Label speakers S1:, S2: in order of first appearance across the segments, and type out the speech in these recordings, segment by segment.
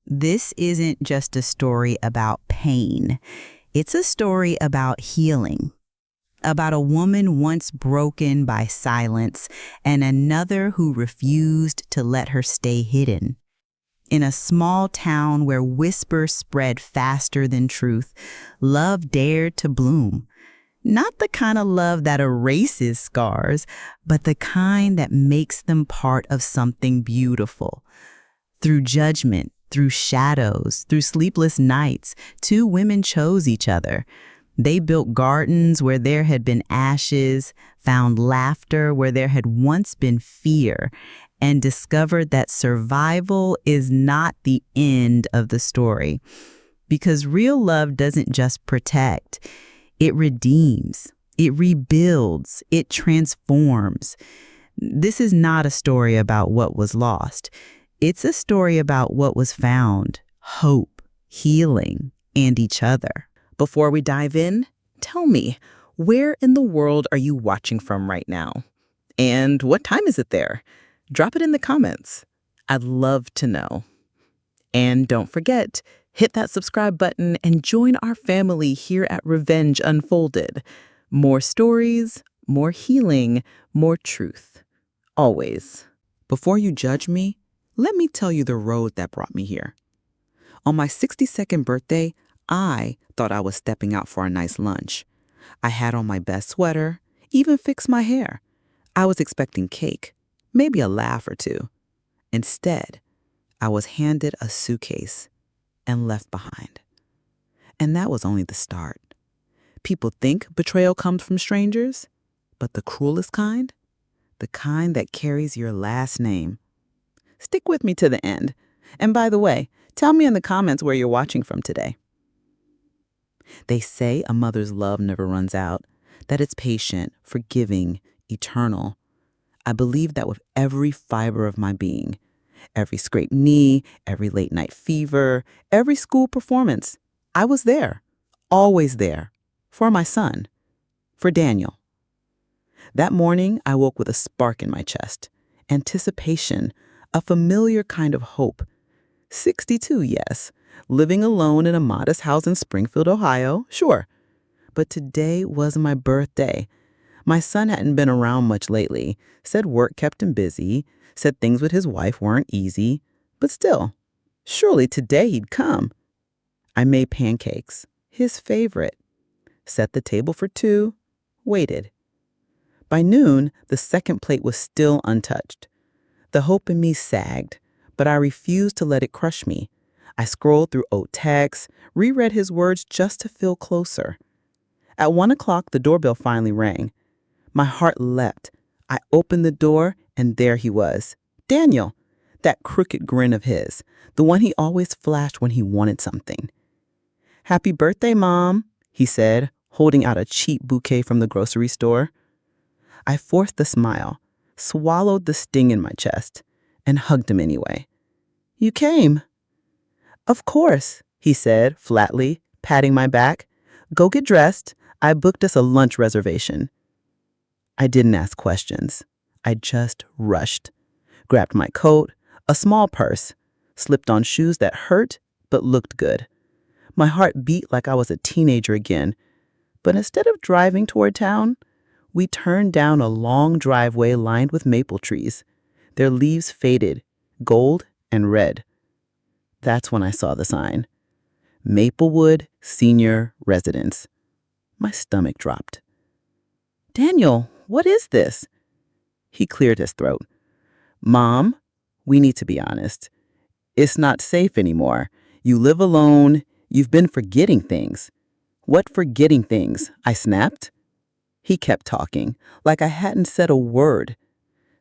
S1: This isn't just a story about pain. It's a story about healing, about a woman once broken by silence and another who refused to let her stay hidden. In a small town where whispers spread faster than truth, love dared to bloom. Not the kind of love that erases scars, but the kind that makes them part of something beautiful. Through judgment, through shadows, through sleepless nights, two women chose each other. They built gardens where there had been ashes, found laughter where there had once been fear, and discovered that survival is not the end of the story. Because real love doesn't just protect, it redeems, it rebuilds, it transforms. This is not a story about what was lost. It's a story about what was found, hope, healing, and each other.
S2: Before we dive in, tell me, where in the world are you watching from right now? And what time is it there? Drop it in the comments. I'd love to know. And don't forget, hit that subscribe button and join our family here at Revenge Unfolded. More stories, more healing, more truth. Always. Before you judge me, let me tell you the road that brought me here. On my 62nd birthday, I thought I was stepping out for a nice lunch. I had on my best sweater, even fixed my hair. I was expecting cake, maybe a laugh or two. Instead, I was handed a suitcase and left behind. And that was only the start. People think betrayal comes from strangers, but the cruelest kind? The kind that carries your last name. Stick with me to the end. And by the way, tell me in the comments where you're watching from today. They say a mother's love never runs out, that it's patient, forgiving, eternal. I believe that with every fiber of my being. Every scraped knee, every late night fever, every school performance. I was there, always there, for my son, for Daniel. That morning, I woke with a spark in my chest, anticipation, a familiar kind of hope. 62, yes, living alone in a modest house in Springfield, Ohio, sure. But today was my birthday. My son hadn't been around much lately, said work kept him busy, said things with his wife weren't easy, but still, surely today he'd come. I made pancakes, his favorite, set the table for two, waited. By noon, the second plate was still untouched. The hope in me sagged, but I refused to let it crush me. I scrolled through old texts, reread his words just to feel closer. At 1 o'clock, the doorbell finally rang. My heart leapt. I opened the door, and there he was. Daniel, that crooked grin of his, the one he always flashed when he wanted something. "Happy birthday, Mom," he said, holding out a cheap bouquet from the grocery store. I forced a smile, swallowed the sting in my chest, and hugged him anyway. "You came." "Of course," he said flatly, patting my back. "Go get dressed. I booked us a lunch reservation." I didn't ask questions. I just rushed, grabbed my coat, a small purse, slipped on shoes that hurt but looked good. My heart beat like I was a teenager again. But instead of driving toward town, we turned down a long driveway lined with maple trees. Their leaves faded, gold and red. That's when I saw the sign. Maplewood Senior Residence. My stomach dropped. "Daniel, what is this?" He cleared his throat. "Mom, we need to be honest. It's not safe anymore. You live alone. You've been forgetting things." "What forgetting things?" I snapped. He kept talking, like I hadn't said a word.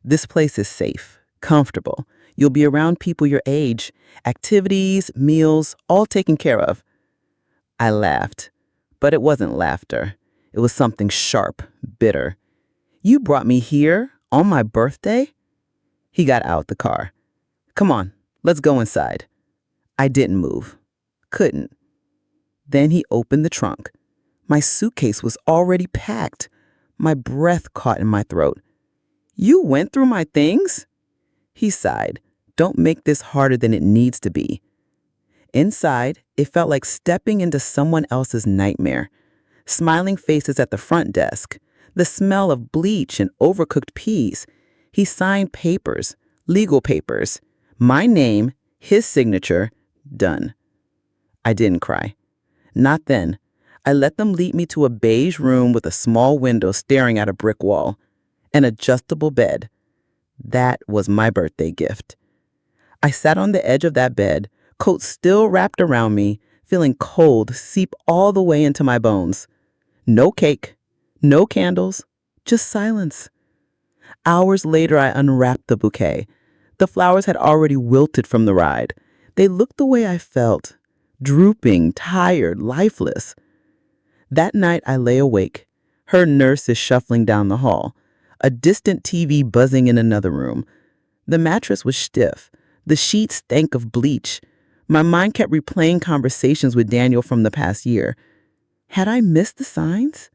S2: "This place is safe, comfortable. You'll be around people your age. Activities, meals, all taken care of." I laughed, but it wasn't laughter. It was something sharp, bitter. "You brought me here on my birthday?" He got out the car. "Come on, let's go inside." I didn't move. Couldn't. Then he opened the trunk. My suitcase was already packed. My breath caught in my throat. "You went through my things?" He sighed. "Don't make this harder than it needs to be." Inside, it felt like stepping into someone else's nightmare. Smiling faces at the front desk, the smell of bleach and overcooked peas. He signed papers, legal papers, my name, his signature, done. I didn't cry. Not then. I let them lead me to a beige room with a small window staring at a brick wall, an adjustable bed. That was my birthday gift. I sat on the edge of that bed, coat still wrapped around me, feeling cold seep all the way into my bones. No cake, no candles, just silence. Hours later, I unwrapped the bouquet. The flowers had already wilted from the ride. They looked the way I felt, drooping, tired, lifeless. That night, I lay awake. Her nurse is shuffling down the hall, a distant TV buzzing in another room. The mattress was stiff. The sheets stank of bleach. My mind kept replaying conversations with Daniel from the past year. Had I missed the signs?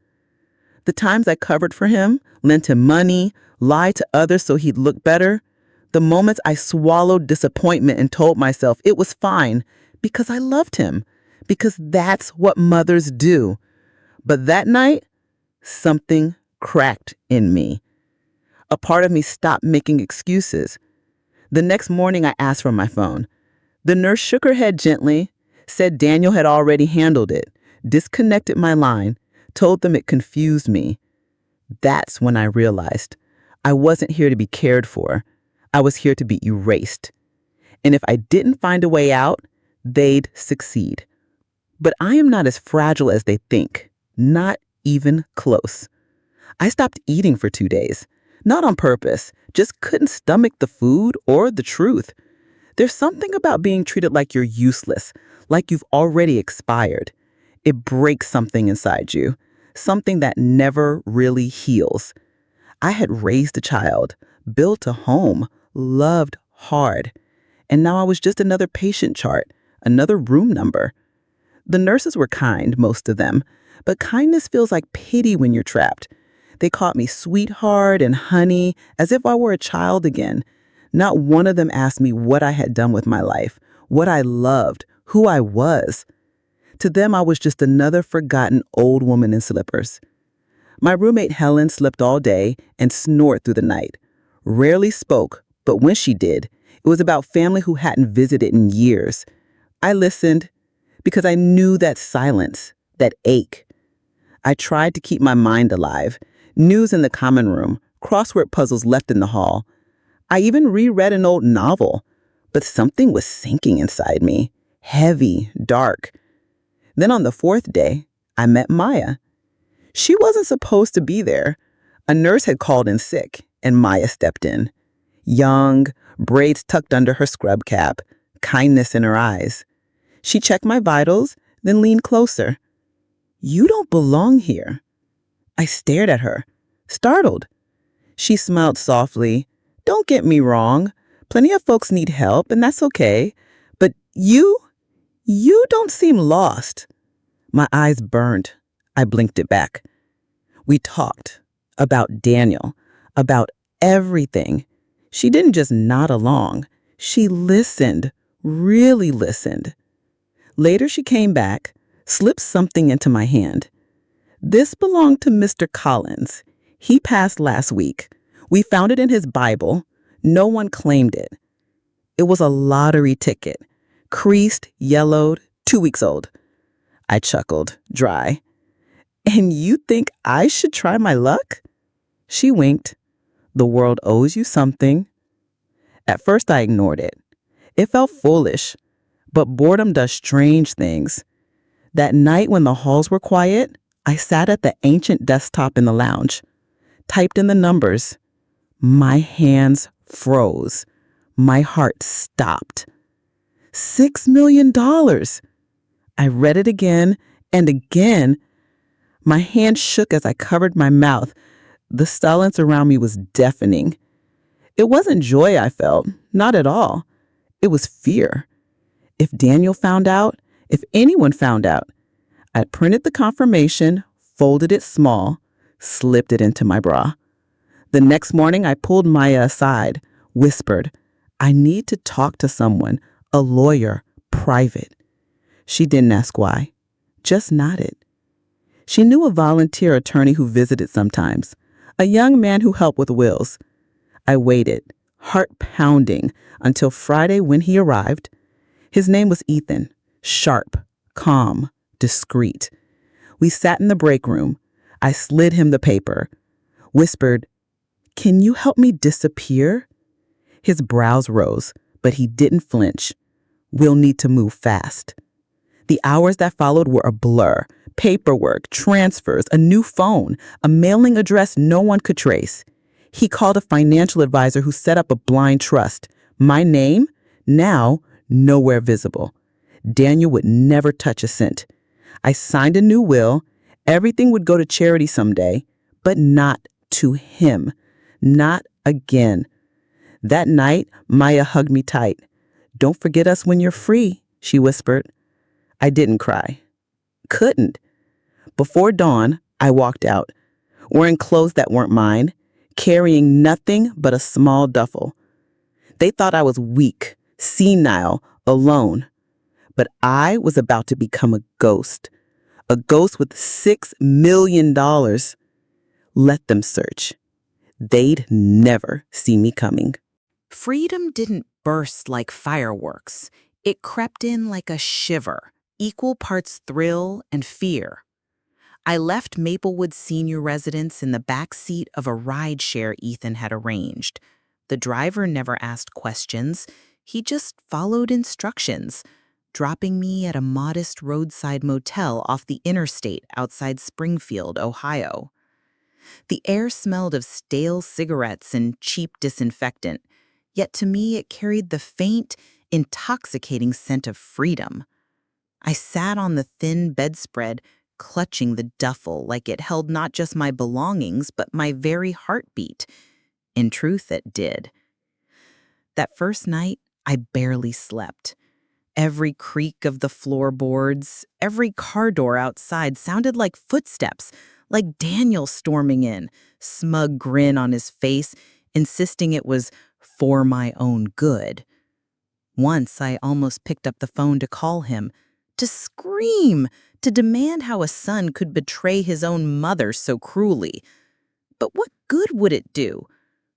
S2: The times I covered for him, lent him money, lied to others so he'd look better. The moments I swallowed disappointment and told myself it was fine because I loved him, because that's what mothers do. But that night, something cracked in me. A part of me stopped making excuses. The next morning, I asked for my phone. The nurse shook her head gently, said Daniel had already handled it, disconnected my line, told them it confused me. That's when I realized I wasn't here to be cared for. I was here to be erased. And if I didn't find a way out, they'd succeed. But I am not as fragile as they think, not even close. I stopped eating for 2 days, not on purpose, just couldn't stomach the food or the truth. There's something about being treated like you're useless, like you've already expired. It breaks something inside you, something that never really heals. I had raised a child, built a home, loved hard, and now I was just another patient chart, another room number. The nurses were kind, most of them, but kindness feels like pity when you're trapped. They called me sweetheart and honey, as if I were a child again. Not one of them asked me what I had done with my life, what I loved, who I was. To them, I was just another forgotten old woman in slippers. My roommate Helen slept all day and snored through the night. Rarely spoke, but when she did, it was about family who hadn't visited in years. I listened because I knew that silence, that ache. I tried to keep my mind alive. News in the common room, crossword puzzles left in the hall. I even reread an old novel, but something was sinking inside me, heavy, dark. Then on the 4th day, I met Maya. She wasn't supposed to be there. A nurse had called in sick, and Maya stepped in. Young, braids tucked under her scrub cap, kindness in her eyes. She checked my vitals, then leaned closer. "You don't belong here." I stared at her, startled. She smiled softly. "Don't get me wrong. Plenty of folks need help, and that's okay. But you don't seem lost." My eyes burned. I blinked it back. We talked about Daniel, about everything. She didn't just nod along. She listened, really listened. Later she came back, slipped something into my hand. "This belonged to Mr. Collins. He passed last week. We found it in his Bible. No one claimed it. It was a lottery ticket, creased, yellowed, 2 weeks old." I chuckled, dry. "And you think I should try my luck?" She winked. "The world owes you something." At first I ignored it. It felt foolish, but boredom does strange things. That night when the halls were quiet, I sat at the ancient desktop in the lounge, typed in the numbers. My hands froze. My heart stopped. $6 million. I read it again and again. My hand shook as I covered my mouth. The silence around me was deafening. It wasn't joy I felt, not at all. It was fear. If Daniel found out, if anyone found out, I printed the confirmation, folded it small, slipped it into my bra. The next morning, I pulled Maya aside, whispered, "I need to talk to someone, a lawyer, private." She didn't ask why, just nodded. She knew a volunteer attorney who visited sometimes, a young man who helped with wills. I waited, heart pounding, until Friday when he arrived. His name was Ethan, sharp, calm, discreet. We sat in the break room. I slid him the paper, whispered, "Can you help me disappear?" His brows rose, but he didn't flinch. "We'll need to move fast." The hours that followed were a blur. Paperwork, transfers, a new phone, a mailing address no one could trace. He called a financial advisor who set up a blind trust. My name? Now, nowhere visible. Daniel would never touch a cent. I signed a new will. Everything would go to charity someday, but not to him. Not again. That night, Maya hugged me tight. "Don't forget us when you're free," she whispered. I didn't cry. Couldn't. Before dawn, I walked out, wearing clothes that weren't mine, carrying nothing but a small duffel. They thought I was weak, senile, alone. But I was about to become a ghost with $6 million. Let them search. They'd never see me coming.
S1: Freedom didn't burst like fireworks. It crept in like a shiver, equal parts thrill and fear. I left Maplewood Senior Residence in the back seat of a rideshare Ethan had arranged. The driver never asked questions. He just followed instructions, dropping me at a modest roadside motel off the interstate outside Springfield, Ohio. The air smelled of stale cigarettes and cheap disinfectant, yet to me it carried the faint, intoxicating scent of freedom. I sat on the thin bedspread, clutching the duffel like it held not just my belongings, but my very heartbeat. In truth, it did. That first night, I barely slept. Every creak of the floorboards, every car door outside sounded like footsteps, like Daniel storming in, smug grin on his face, insisting it was for my own good. Once I almost picked up the phone to call him, to scream, to demand how a son could betray his own mother so cruelly. But what good would it do?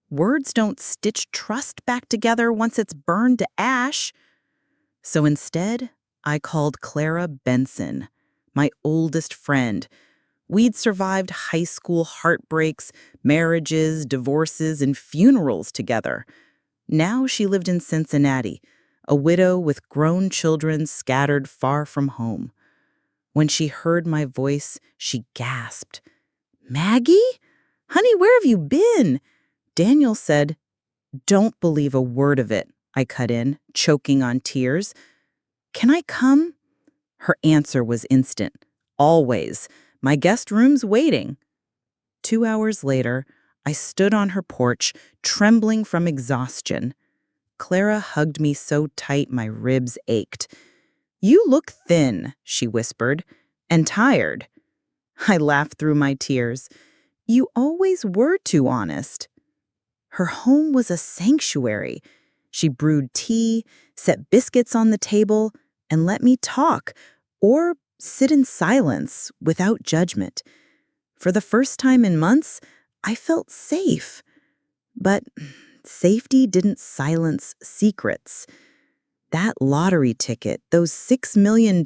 S1: Words don't stitch trust back together once it's burned to ash. So instead, I called Clara Benson, my oldest friend. We'd survived high school heartbreaks, marriages, divorces, and funerals together. Now she lived in Cincinnati, a widow with grown children scattered far from home. When she heard my voice, she gasped. "Maggie? Honey, where have you been?" Daniel said, "Don't believe a word of it," I cut in, choking on tears. "Can I come?" Her answer was instant. "Always. My guest room's waiting." 2 hours later, I stood on her porch, trembling from exhaustion. Clara hugged me so tight my ribs ached. "You look thin," she whispered, "and tired." I laughed through my tears. "You always were too honest." Her home was a sanctuary. She brewed tea, set biscuits on the table, and let me talk, or sit in silence without judgment. For the first time in months, I felt safe. But safety didn't silence secrets. That lottery ticket, those $6 million,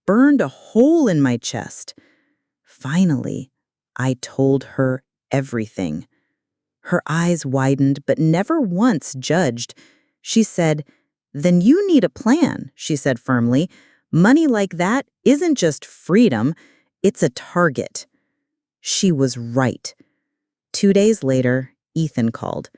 S1: burned a hole in my chest. Finally, I told her everything. Her eyes widened, but never once judged. She said, "Then you need a plan," she said firmly. "Money like that isn't just freedom, it's a target." She was right. 2 days later, Ethan called.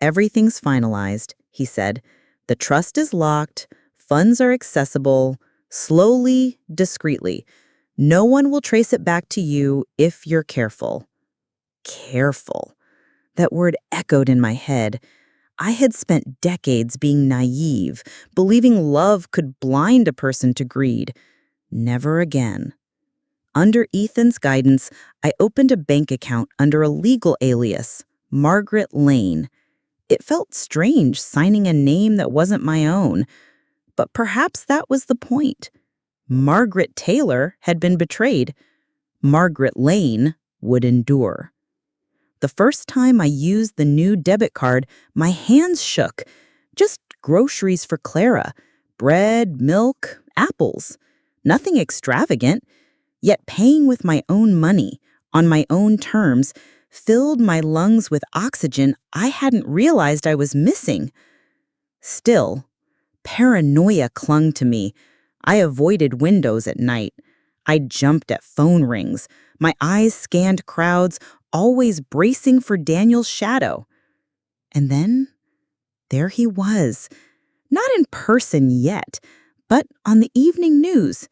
S1: "Everything's finalized," he said. "The trust is locked, funds are accessible, slowly, discreetly. No one will trace it back to you if you're careful." Careful. That word echoed in my head. I had spent decades being naive, believing love could blind a person to greed. Never again. Under Ethan's guidance, I opened a bank account under a legal alias, Margaret Lane. It felt strange signing a name that wasn't my own, but perhaps that was the point.
S2: Margaret Taylor had been betrayed. Margaret Lane would endure. The first time I used the new debit card, my hands shook. Just groceries for Clara. Bread, milk, apples. Nothing extravagant. Yet paying with my own money, on my own terms, filled my lungs with oxygen I hadn't realized I was missing. Still, paranoia clung to me. I avoided windows at night. I jumped at phone rings. My eyes scanned crowds, always bracing for Daniel's shadow. And then, there he was. Not in person yet, but on the evening news.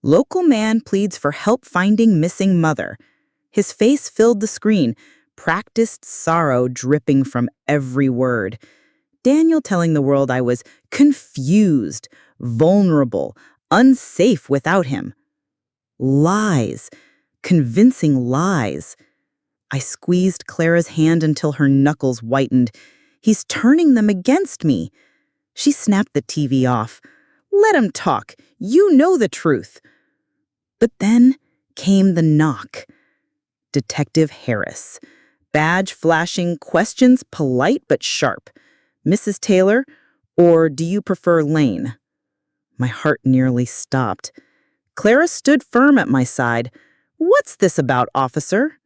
S2: Local man pleads for help finding missing mother. His face filled the screen, practiced sorrow dripping from every word. Daniel telling the world I was confused, vulnerable, unsafe without him. Lies. Convincing lies. I squeezed Clara's hand until her knuckles whitened. He's turning them against me. She snapped the TV off. Let him talk. You know the truth. But then came the knock. Detective Harris. Badge flashing, questions polite but sharp. Mrs. Taylor, or do you prefer Lane? My heart nearly stopped. Clara stood firm at my side. What's this about, officer?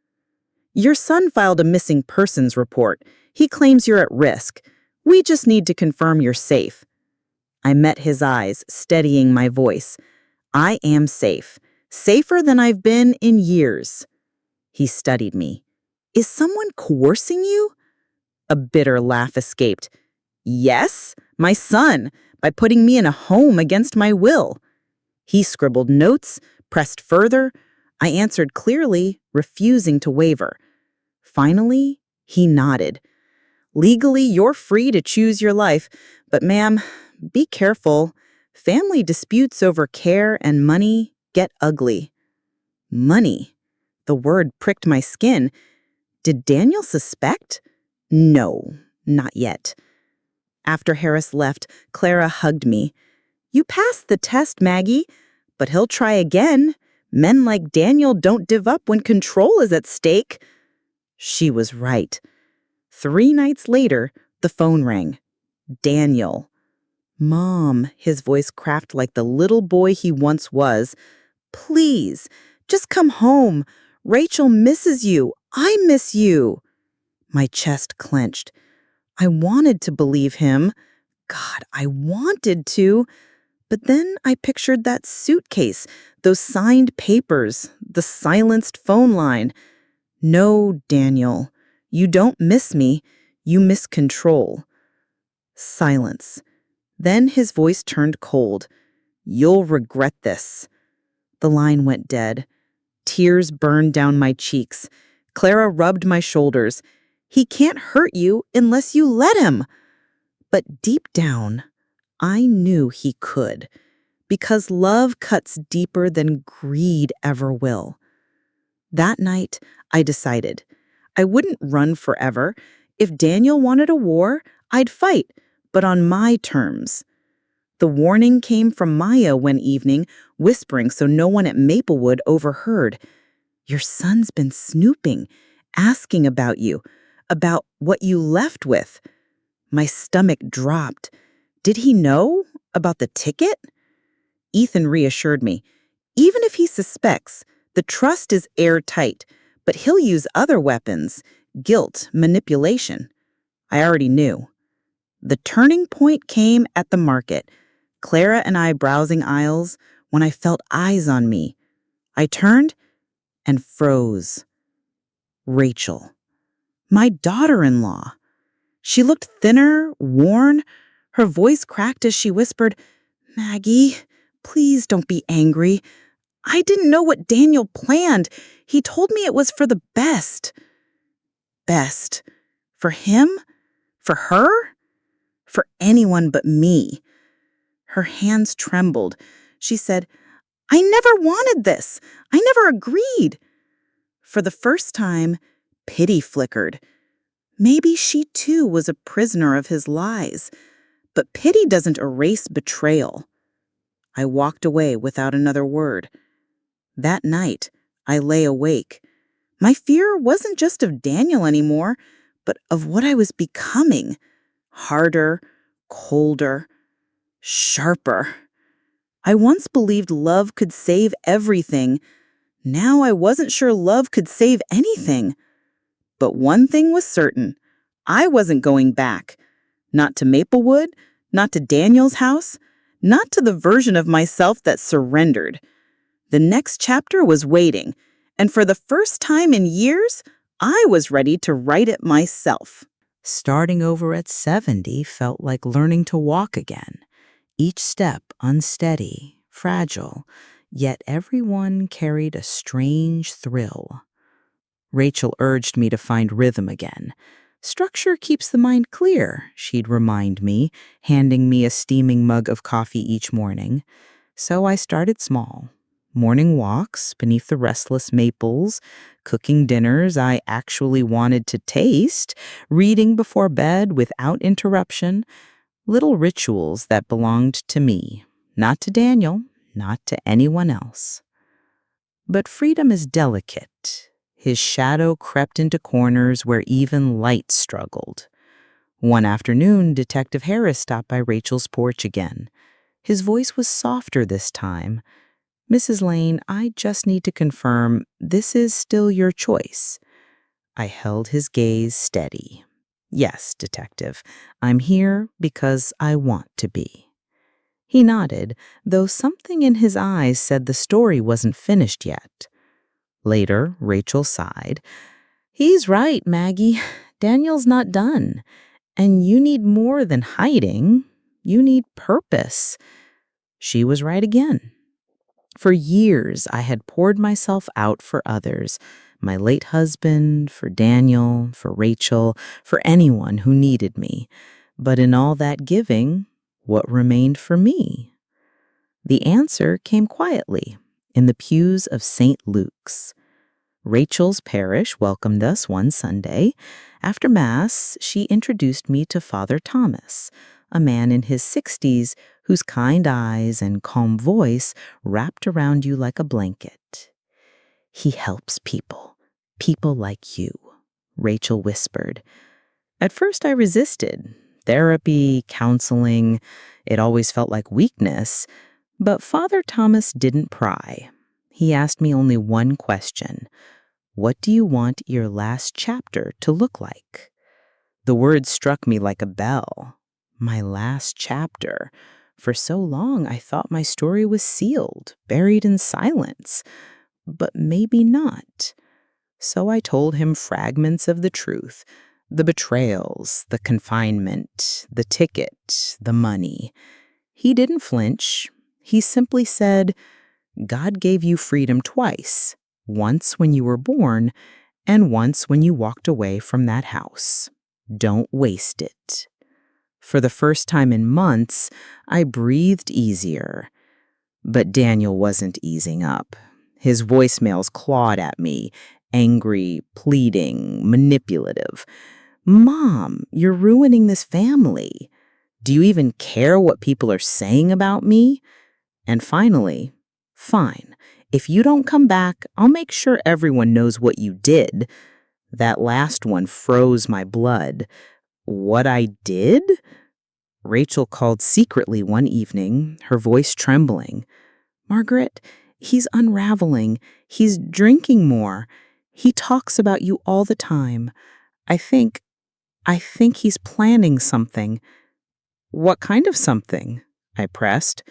S2: Your son filed a missing persons report. He claims you're at risk. We just need to confirm you're safe. I met his eyes, steadying my voice. I am safe. Safer than I've been in years. He studied me. Is someone coercing you? A bitter laugh escaped. Yes, my son, by putting me in a home against my will. He scribbled notes, pressed further. I answered clearly, refusing to waver. Finally, he nodded. Legally, you're free to choose your life, but ma'am, be careful. Family disputes over care and money get ugly. Money. The word pricked my skin. Did Daniel suspect? No, not yet. After Harris left, Clara hugged me. You passed the test, Maggie, but he'll try again. Men like Daniel don't div up when control is at stake. She was right. 3 nights later, the phone rang. Daniel. Mom, his voice cracked like the little boy he once was. Please, just come home. Rachel misses you. I miss you. My chest clenched. I wanted to believe him. God, I wanted to. But then I pictured that suitcase, those signed papers, the silenced phone line. No, Daniel, you don't miss me. You miss control. Silence. Then his voice turned cold. You'll regret this. The line went dead. Tears burned down my cheeks. Clara rubbed my shoulders. He can't hurt you unless you let him. But deep down, I knew he could, because love cuts deeper than greed ever will. That night, I decided I wouldn't run forever. If Daniel wanted a war, I'd fight, but on my terms. The warning came from Maya one evening, whispering so no one at Maplewood overheard. Your son's been snooping, asking about you, about what you left with. My stomach dropped. Did he know about the ticket? Ethan reassured me. Even if he suspects, the trust is airtight, but he'll use other weapons, guilt, manipulation. I already knew. The turning point came at the market. Clara and I browsing aisles when I felt eyes on me. I turned and froze. Rachel. My daughter-in-law. She looked thinner, worn. Her voice cracked as she whispered, Maggie, please don't be angry. I didn't know what Daniel planned. He told me it was for the best. Best. For him? For her? For anyone but me. Her hands trembled. She said, I never wanted this. I never agreed. For the first time, pity flickered. Maybe she too was a prisoner of his lies. But pity doesn't erase betrayal. I walked away without another word. That night, I lay awake. My fear wasn't just of Daniel anymore, but of what I was becoming. Harder, colder, sharper. I once believed love could save everything. Now I wasn't sure love could save anything. But one thing was certain. I wasn't going back. Not to Maplewood, not to Daniel's house, not to the version of myself that surrendered. The next chapter was waiting, and for the first time in years, I was ready to write it myself.
S1: Starting over at 70 felt like learning to walk again. Each step unsteady, fragile, yet everyone carried a strange thrill. Rachel urged me to find rhythm again. Structure keeps the mind clear, she'd remind me, handing me a steaming mug of coffee each morning. So I started small. Morning walks beneath the restless maples, cooking dinners I actually wanted to taste, reading before bed without interruption, little rituals that belonged to me, not to Daniel, not to anyone else. But freedom is delicate. His shadow crept into corners where even light struggled. One afternoon, Detective Harris stopped by Rachel's porch again. His voice was softer this time. "Mrs. Lane, I just need to confirm this is still your choice." I held his gaze steady. "Yes, Detective, I'm here because I want to be." He nodded, though something in his eyes said the story wasn't finished yet. Later, Rachel sighed. "He's right, Maggie. Daniel's not done. And you need more than hiding. You need purpose." She was right again. For years, I had poured myself out for others, my late husband, for Daniel, for Rachel, for anyone who needed me. But in all that giving, what remained for me? The answer came quietly, in the pews of St. Luke's. Rachel's parish welcomed us one Sunday. After Mass, she introduced me to Father Thomas, a man in his 60s whose kind eyes and calm voice wrapped around you like a blanket. "He helps people, people like you," Rachel whispered. At first I resisted. Therapy, counseling, it always felt like weakness. But Father Thomas didn't pry. He asked me only one question. "What do you want your last chapter to look like?" The word struck me like a bell. My last chapter. For so long, I thought my story was sealed, buried in silence. But maybe not. So I told him fragments of the truth, the betrayals, the confinement, the ticket, the money. He didn't flinch. He simply said, "God gave you freedom twice, once when you were born and once when you walked away from that house. Don't waste it." For the first time in months, I breathed easier. But Daniel wasn't easing up. His voicemails clawed at me, angry, pleading, manipulative. "Mom, you're ruining this family. Do you even care what people are saying about me?" And finally, "Fine. If you don't come back, I'll make sure everyone knows what you did." That last one froze my blood. What I did? Rachel called secretly one evening, her voice trembling. "Margaret, he's unraveling. He's drinking more. He talks about you all the time. I think he's planning something." "What kind of something?" I pressed.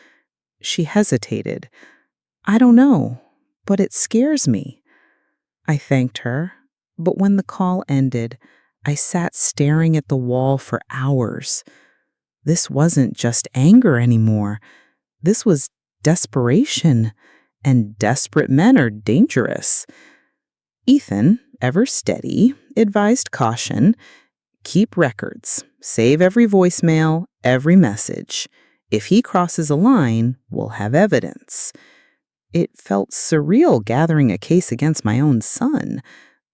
S1: She hesitated. "I don't know, but it scares me." I thanked her, but when the call ended, I sat staring at the wall for hours. This wasn't just anger anymore. This was desperation, and desperate men are dangerous. Ethan, ever steady, advised caution. "Keep records. Save every voicemail, every message. If he crosses a line, we'll have evidence." It felt surreal gathering a case against my own son.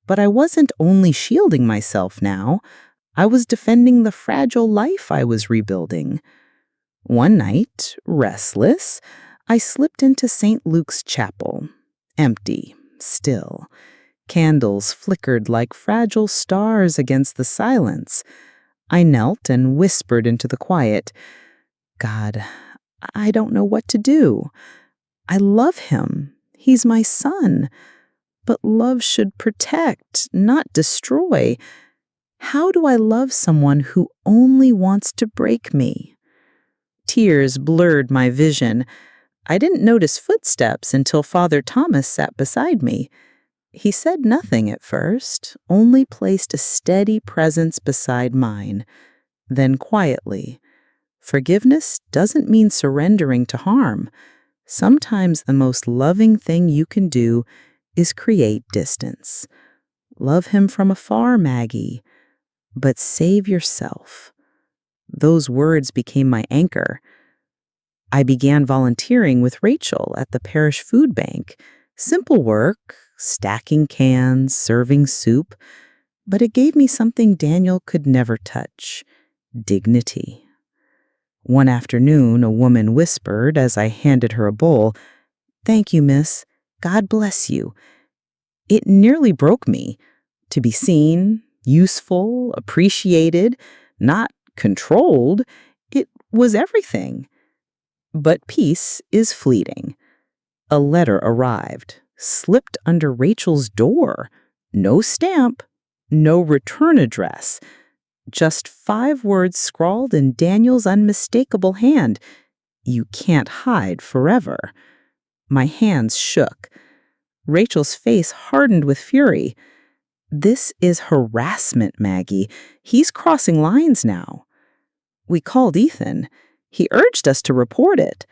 S1: But I wasn't only shielding myself now. I was defending the fragile life I was rebuilding. One night, restless,
S2: I slipped into St. Luke's chapel. Empty, still. Candles flickered like fragile stars against the silence. I knelt and whispered into the quiet, God, I don't know what to do. I love him. He's my son. But love should protect, not destroy. How do I love someone who only wants to break me? Tears blurred my vision. I didn't notice footsteps until Father Thomas sat beside me. He said nothing at first, only placed a steady presence beside mine. Then quietly, forgiveness doesn't mean surrendering to harm. Sometimes the most loving thing you can do is create distance. Love him from afar, Maggie, but save yourself. Those words became my anchor. I began volunteering with Rachel at the parish food bank. Simple work, stacking cans, serving soup, but it gave me something Daniel could never touch: dignity. One afternoon, a woman whispered as I handed her a bowl, "Thank you, miss. God bless you." It nearly broke me. To be seen, useful, appreciated, not controlled, it was everything. But peace is fleeting. A letter arrived, slipped under Rachel's door. No stamp, no return address. Just 5 words scrawled in Daniel's unmistakable hand. You can't hide forever. My hands shook. Rachel's face hardened with fury. This is harassment, Maggie. He's crossing lines now. We called Ethan. He urged us to report it.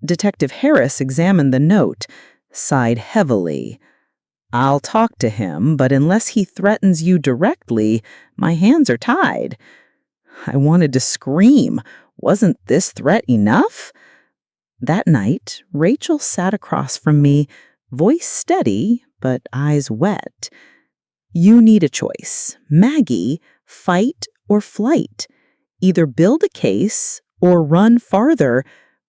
S2: Detective Harris examined the note, sighed heavily. I'll talk to him, but unless he threatens you directly, my hands are tied. I wanted to scream. Wasn't this threat enough? That night, Rachel sat across from me, voice steady, but eyes wet. You need a choice. Maggie, fight or flight. Either build a case or run farther,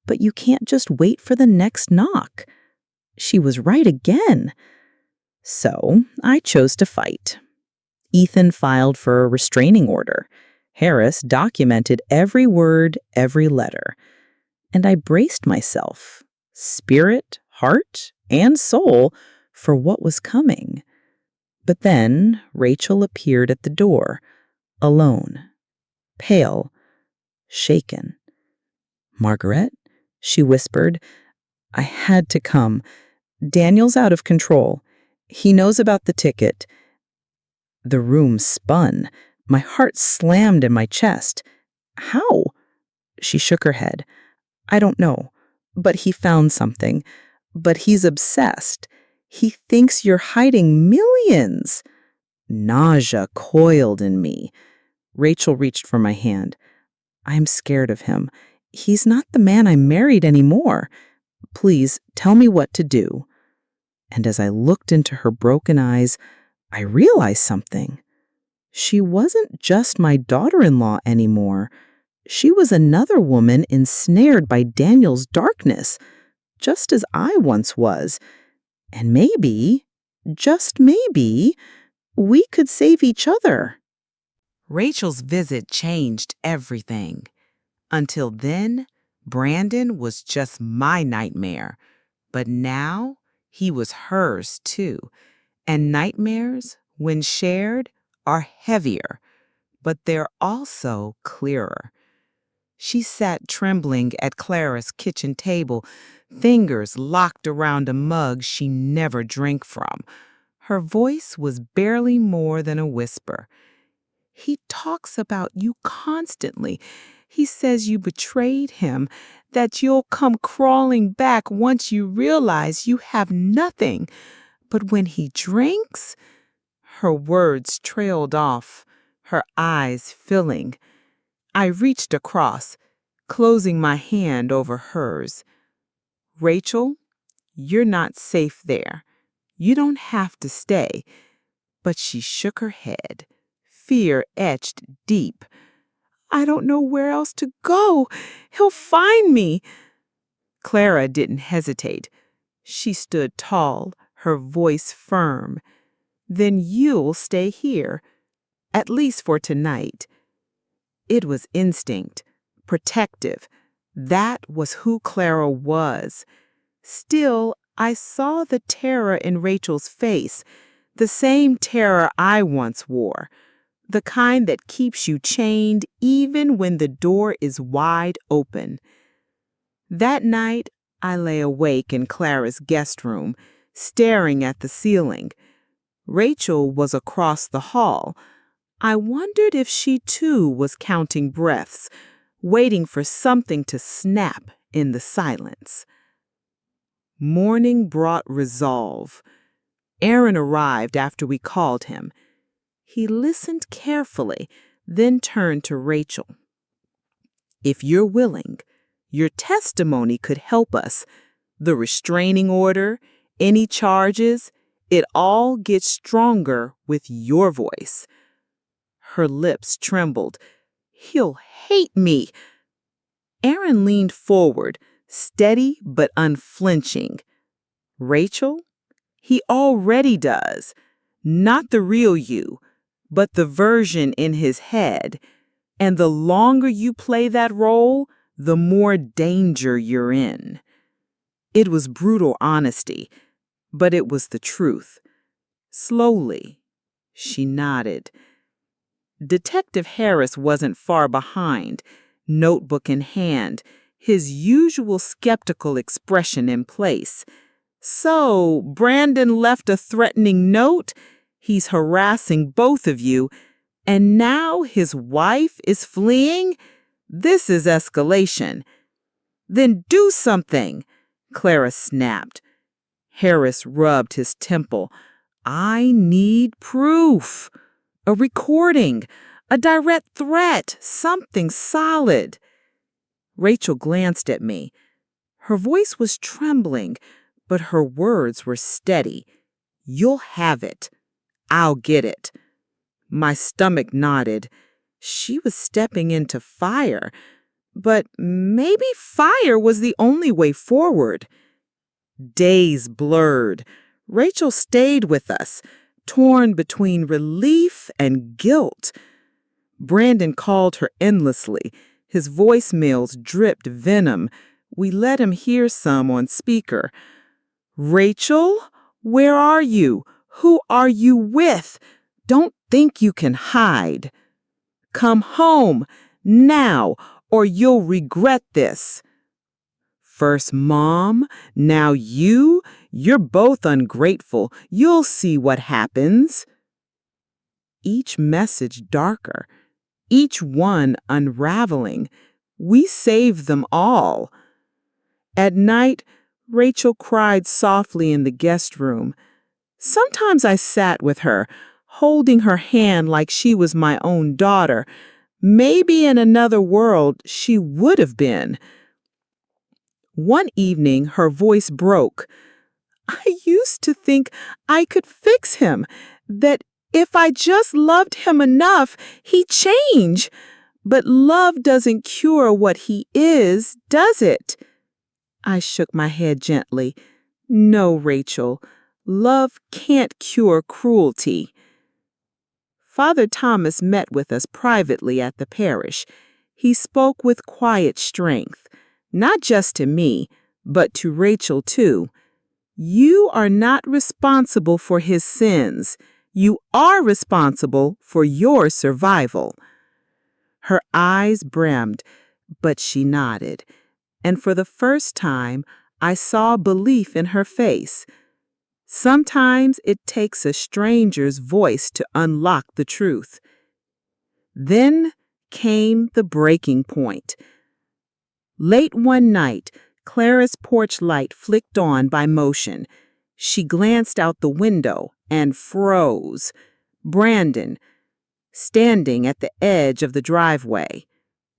S2: but you can't just wait for the next knock. She was right again. So I chose to fight. Ethan filed for a restraining order. Harris documented every word, every letter. And I braced myself, spirit, heart, and soul, for what was coming. But then Rachel appeared at the door, alone, pale, shaken. Margaret, she whispered, I had to come. Daniel's out of control. He knows about the ticket. The room spun. My heart slammed in my chest. How? She shook her head. I don't know, but he found something. But he's obsessed. He thinks you're hiding millions. Nausea coiled in me. Rachel reached for my hand. I'm scared of him. He's not the man I married anymore. Please tell me what to do. And as I looked into her broken eyes, I realized something. She wasn't just my daughter-in-law anymore. She was another woman ensnared by Daniel's darkness, just as I once was. And maybe, just maybe, we could save each other. Rachel's visit changed everything. Until then, Brandon was just my nightmare. But now, he was hers too. And nightmares, when shared, are heavier, but they're also clearer. She sat trembling at Clara's kitchen table, fingers locked around a mug she never drank from. Her voice was barely more than a whisper. He talks about you constantly. He says you betrayed him, that you'll come crawling back once you realize you have nothing. But when he drinks, her words trailed off, her eyes filling. I reached across, closing my hand over hers. Rachel, you're not safe there. You don't have to stay. But she shook her head. Fear etched deep. I don't know where else to go. He'll find me. Clara didn't hesitate. She stood tall, her voice firm. "Then you'll stay here, at least for tonight." It was instinct, protective. That was who Clara was. Still, I saw the terror in Rachel's face, the same terror I once wore, the kind that keeps you chained even when the door is wide open. That night, I lay awake in Clara's guest room, staring at the ceiling. Rachel was across the hall. I wondered if she too was counting breaths, waiting for something to snap in the silence. Morning brought resolve. Aaron arrived after we called him. He listened carefully, then turned to Rachel. "If you're willing, your testimony could help us. The restraining order, any charges, it all gets stronger with your voice." Her lips trembled. "He'll hate me." Aaron leaned forward, steady but unflinching. "Rachel, he already does. Not the real you, but the version in his head. And the longer you play that role, the more danger you're in." It was brutal honesty, but it was the truth. Slowly, she nodded. Detective Harris wasn't far behind, notebook in hand, his usual skeptical expression in place. "So, Brandon left a threatening note. He's harassing both of you, and now his wife is fleeing? This is escalation." "Then do something," Clara snapped. Harris rubbed his temple. "I need proof. A recording, a direct threat, something solid." Rachel glanced at me. Her voice was trembling, but her words were steady. "You'll have it. I'll get it." My stomach nodded. She was stepping into fire, but maybe fire was the only way forward. Days blurred. Rachel stayed with us, torn between relief and guilt. Brandon called her endlessly. His voicemails dripped venom. We let him hear some on speaker. "Rachel, where are you? Who are you with? Don't think you can hide. Come home, now, or you'll regret this." "First Mom, now you're both ungrateful. You'll see what happens." Each message darker, each one unraveling. We saved them all. At night, Rachel cried softly in the guest room. Sometimes I sat with her, holding her hand like she was my own daughter. Maybe in another world she would have been. One evening, her voice broke. "I used to think I could fix him, that if I just loved him enough, he'd change. But love doesn't cure what he is, does it?" I shook my head gently. "No, Rachel, love can't cure cruelty." Father Thomas met with us privately at the parish. He spoke with quiet strength, not just to me, but to Rachel too. "You are not responsible for his sins. You are responsible for your survival." Her eyes brimmed, but she nodded. And for the first time, I saw belief in her face. Sometimes it takes a stranger's voice to unlock the truth. Then came the breaking point. Late one night, Clara's porch light flicked on by motion. She glanced out the window and froze. Brandon, standing at the edge of the driveway,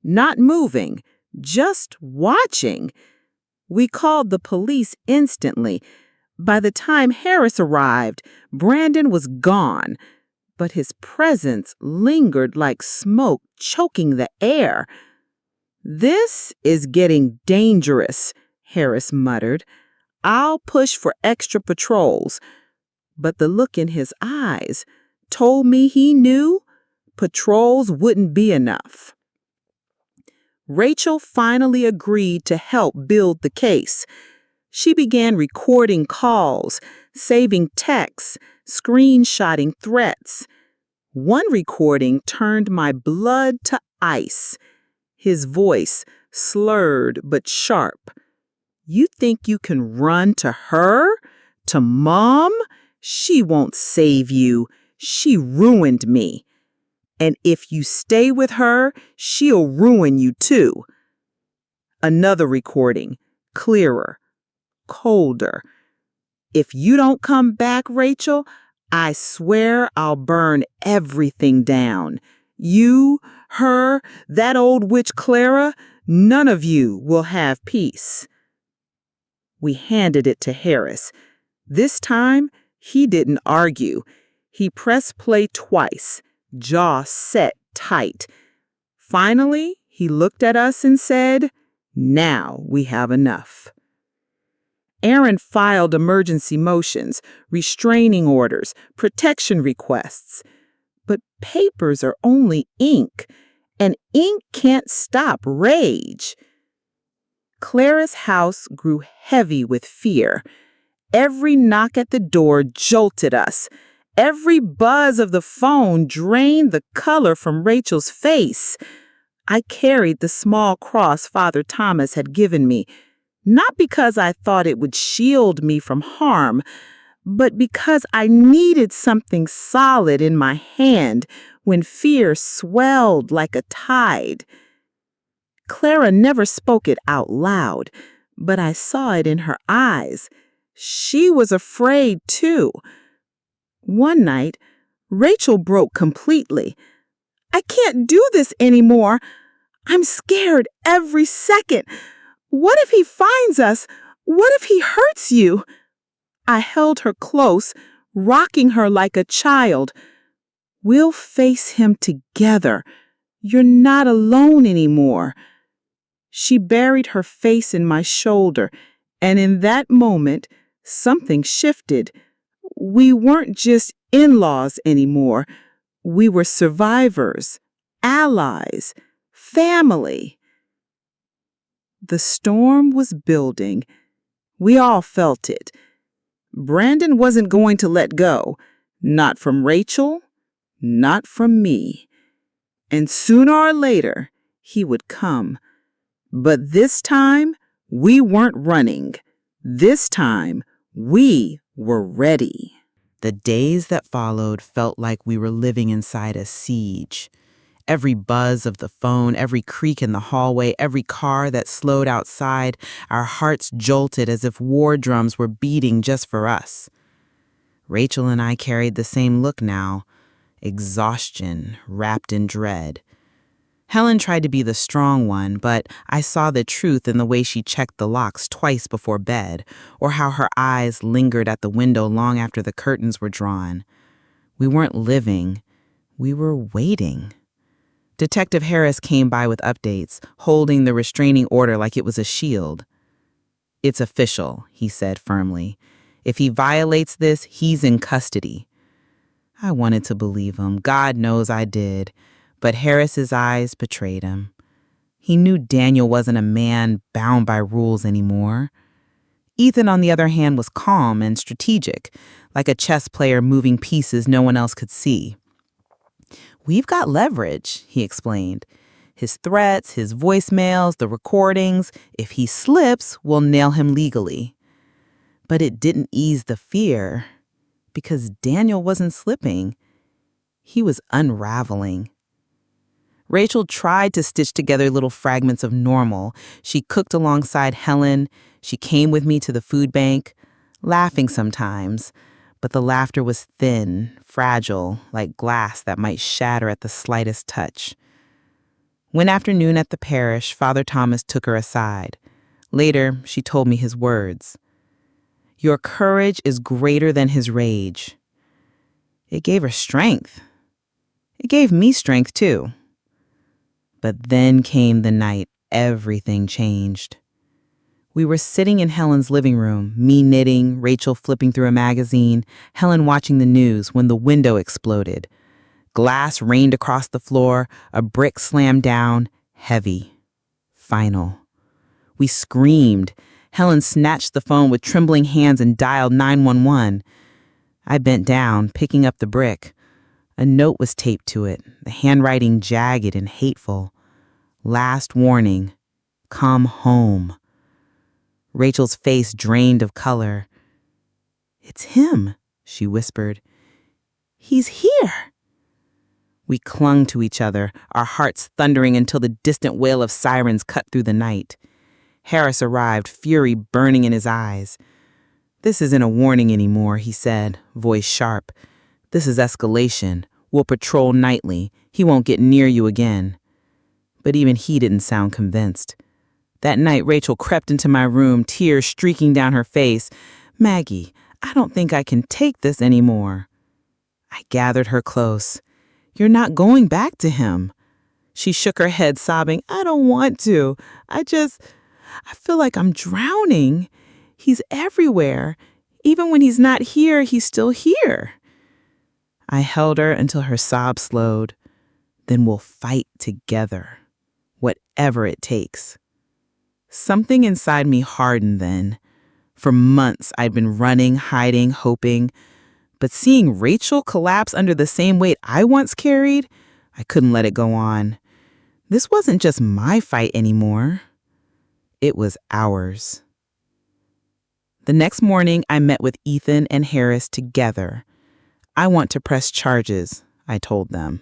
S2: not moving, just watching. We called the police instantly. By the time Harris arrived, Brandon was gone, but his presence lingered like smoke choking the air. "This is getting dangerous," Harris muttered. "I'll push for extra patrols." But the look in his eyes told me he knew patrols wouldn't be enough. Rachel finally agreed to help build the case. She began recording calls, saving texts, screenshotting threats. One recording turned my blood to ice. His voice, slurred but sharp. "You think you can run to her? To Mom? She won't save you. She ruined me. And if you stay with her, she'll ruin you too." Another recording, clearer, colder. "If you don't come back, Rachel, I swear I'll burn everything down. You, her, that old witch Clara, none of you will have peace." We handed it to Harris. This time, he didn't argue. He pressed play twice, jaw set tight. Finally, he looked at us and said, "Now we have enough." Aaron filed emergency motions, restraining orders, protection requests. But papers are only ink, and ink can't stop rage. Clara's house grew heavy with fear. Every knock at the door jolted us. Every buzz of the phone drained the color from Rachel's face. I carried the small cross Father Thomas had given me, not because I thought it would shield me from harm, but because I needed something solid in my hand when fear swelled like a tide. Clara never spoke it out loud, but I saw it in her eyes. She was afraid, too. One night, Rachel broke completely. "I can't do this anymore. I'm scared every second. What if he finds us? What if he hurts you?" I held her close, rocking her like a child. "We'll face him together. You're not alone anymore." She buried her face in my shoulder, and in that moment, something shifted. We weren't just in-laws anymore. We were survivors, allies, family. The storm was building. We all felt it. Brandon wasn't going to let go. Not from Rachel, not from me. And sooner or later, he would come. But this time, we weren't running. This time, we were ready. The days that followed felt like we were living inside a siege. Every buzz of the phone, every creak in the hallway, every car that slowed outside, our hearts jolted as if war drums were beating just for us. Rachel and I carried the same look now, exhaustion wrapped in dread. Helen tried to be the strong one, but I saw the truth in the way she checked the locks twice before bed, or how her eyes lingered at the window long after the curtains were drawn. We weren't living, we were waiting. Detective Harris came by with updates, holding the restraining order like it was a shield. "It's official," he said firmly. "If he violates this, he's in custody." I wanted to believe him. God knows I did. But Harris's eyes betrayed him. He knew Daniel wasn't a man bound by rules anymore. Ethan, on the other hand, was calm and strategic, like a chess player moving pieces no one else could see. "We've got leverage," he explained. "His threats, his voicemails, the recordings. If he slips, we'll nail him legally." But it didn't ease the fear, because Daniel wasn't slipping. He was unraveling. Rachel tried to stitch together little fragments of normal. She cooked alongside Helen. She came with me to the food bank, laughing sometimes, but the laughter was thin, fragile, like glass that might shatter at the slightest touch. One afternoon at the parish, Father Thomas took her aside. Later, she told me his words. "Your courage is greater than his rage." It gave her strength. It gave me strength, too. But then came the night everything changed. We were sitting in Helen's living room, me knitting, Rachel flipping through a magazine, Helen watching the news when the window exploded. Glass rained across the floor, a brick slammed down, heavy. Final. We screamed. Helen snatched the phone with trembling hands and dialed 911. I bent down, picking up the brick. A note was taped to it, the handwriting jagged and hateful. Last warning. Come home. Rachel's face drained of color. "It's him," she whispered. "He's here." We clung to each other, our hearts thundering until the distant wail of sirens cut through the night. Harris arrived, fury burning in his eyes. "This isn't a warning anymore," he said, voice sharp. "This is escalation. We'll patrol nightly. He won't get near you again." But even he didn't sound convinced. That night, Rachel crept into my room, tears streaking down her face. "Maggie, I don't think I can take this anymore." I gathered her close. "You're not going back to him." She shook her head, sobbing. "I don't want to. I feel like I'm drowning. He's everywhere. Even when he's not here, he's still here." I held her until her sobs slowed. "Then we'll fight together, whatever it takes." Something inside me hardened then. For months, I'd been running, hiding, hoping. But seeing Rachel collapse under the same weight I once carried, I couldn't let it go on. This wasn't just my fight anymore. It was ours. The next morning, I met with Ethan and Harris together. "I want to press charges," I told them.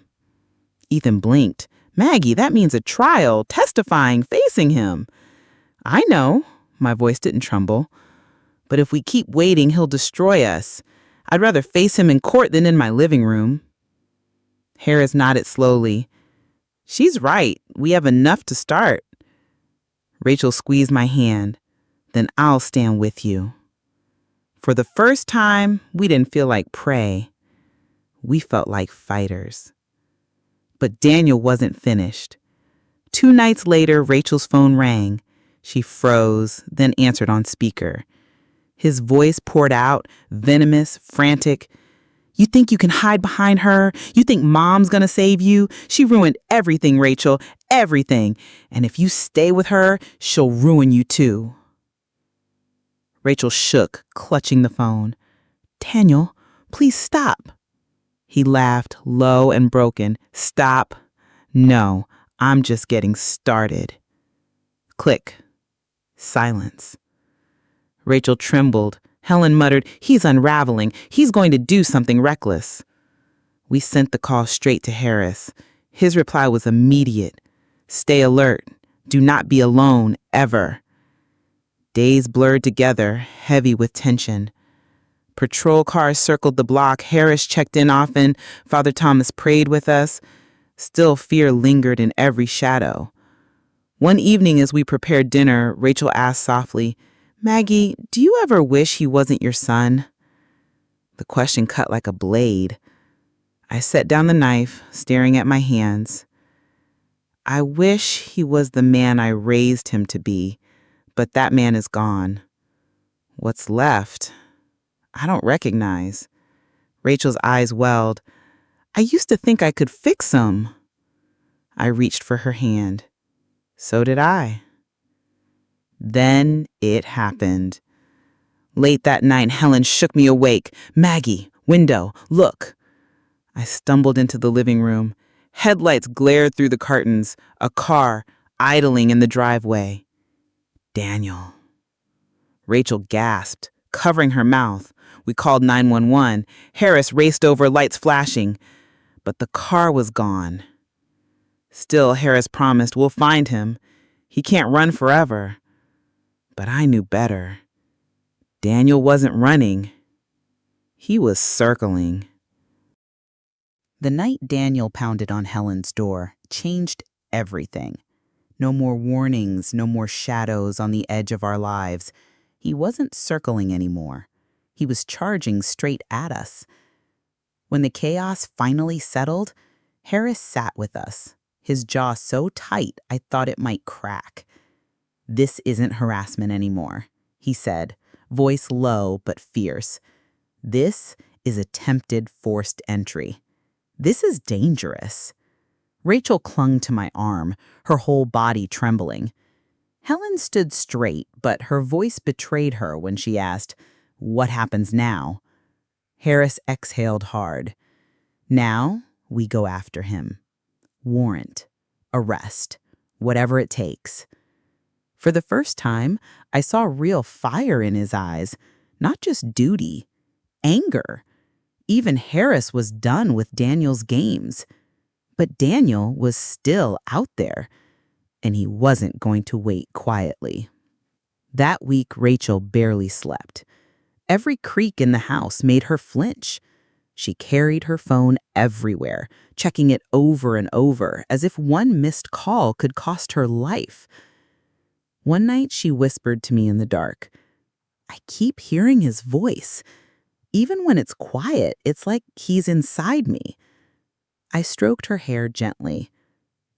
S2: Ethan blinked. "Maggie, that means a trial, testifying, facing him." "I know." My voice didn't tremble. "But if we keep waiting, he'll destroy us. I'd rather face him in court than in my living room." Harris nodded slowly. "She's right. We have enough to start." Rachel squeezed my hand. "Then I'll stand with you." For the first time, we didn't feel like prey. We felt like fighters. But Daniel wasn't finished. 2 nights later, Rachel's phone rang. She froze, then answered on speaker. His voice poured out, venomous, frantic. "You think you can hide behind her? You think Mom's gonna save you? She ruined everything, Rachel, everything. And if you stay with her, she'll ruin you too." Rachel shook, clutching the phone. "Daniel, please stop." He laughed, low and broken. "Stop? No, I'm just getting started." Click. Silence. Rachel trembled. Helen muttered, "He's unraveling. He's going to do something reckless." We sent the call straight to Harris. His reply was immediate. "Stay alert. Do not be alone, ever." Days blurred together, heavy with tension. Patrol cars circled the block. Harris checked in often. Father Thomas prayed with us. Still, fear lingered in every shadow. One evening as we prepared dinner, Rachel asked softly, "Maggie, do you ever wish he wasn't your son?" The question cut like a blade. I set down the knife, staring at my hands. "I wish he was the man I raised him to be, but that man is gone. What's left? I don't recognize." Rachel's eyes welled. "I used to think I could fix him." I reached for her hand. So did I. Then it happened. Late that night, Helen shook me awake. "Maggie, window, look." I stumbled into the living room. Headlights glared through the curtains, a car idling in the driveway. Daniel. Rachel gasped, covering her mouth. We called 911. Harris raced over, lights flashing. But the car was gone. Still, Harris promised, "We'll find him. He can't run forever." But I knew better. Daniel wasn't running. He was circling. The night Daniel pounded on Helen's door changed everything. No more warnings, no more shadows on the edge of our lives. He wasn't circling anymore. He was charging straight at us. When the chaos finally settled, Harris sat with us, his jaw so tight I thought it might crack. "This isn't harassment anymore," he said, voice low but fierce. "This is attempted forced entry. This is dangerous." Rachel clung to my arm, her whole body trembling. Helen stood straight, but her voice betrayed her when she asked, "What happens now?" Harris exhaled hard. "Now we go after him. Warrant, arrest, whatever it takes." For the first time, I saw real fire in his eyes, not just duty, anger. Even Harris was done with Daniel's games. But Daniel was still out there, and he wasn't going to wait quietly. That week, Rachel barely slept. Every creak in the house made her flinch. She carried her phone everywhere, checking it over and over, as if one missed call could cost her life. One night, she whispered to me in the dark, "I keep hearing his voice. Even when it's quiet, it's like he's inside me." I stroked her hair gently.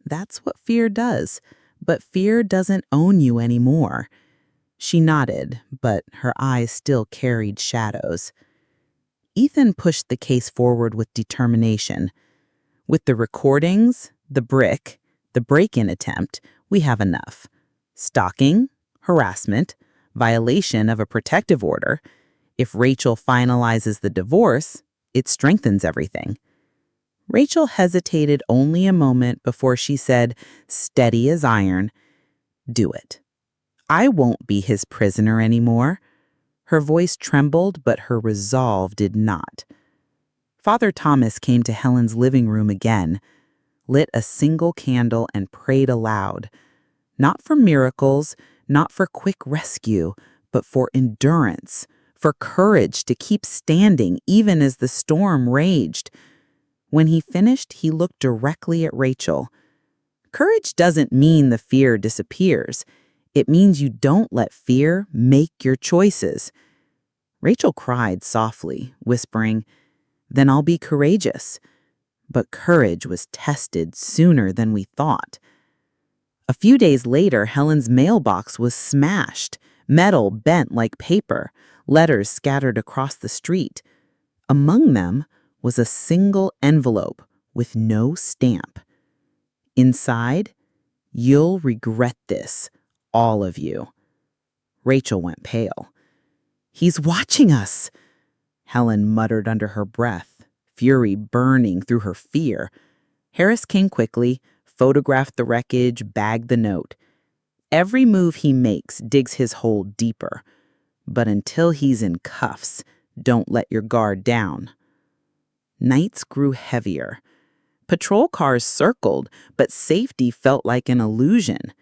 S2: "That's what fear does, but fear doesn't own you anymore." She nodded, but her eyes still carried shadows. Ethan pushed the case forward with determination. "With the recordings, the brick, the break-in attempt, we have enough. Stalking, harassment, violation of a protective order. If Rachel finalizes the divorce, it strengthens everything." Rachel hesitated only a moment before she said, steady as iron, "Do it. I won't be his prisoner anymore." Her voice trembled, but her resolve did not. Father Thomas came to Helen's living room again, lit a single candle, and prayed aloud. Not for miracles, not for quick rescue, but for endurance, for courage to keep standing even as the storm raged. When he finished, he looked directly at Rachel. Courage doesn't mean the fear disappears. It means you don't let fear make your choices. Rachel cried softly, whispering, "Then I'll be courageous." But courage was tested sooner than we thought. A few days later, Helen's mailbox was smashed, metal bent like paper, letters scattered across the street. Among them was a single envelope with no stamp. Inside, "You'll regret this, all of you." Rachel went pale. "He's watching us," Helen muttered under her breath, fury burning through her fear. Harris came quickly, photographed the wreckage, bagged the note. "Every move he makes digs his hole deeper. But until he's in cuffs, don't let your guard down." Nights grew heavier. Patrol cars circled, but safety felt like an illusion.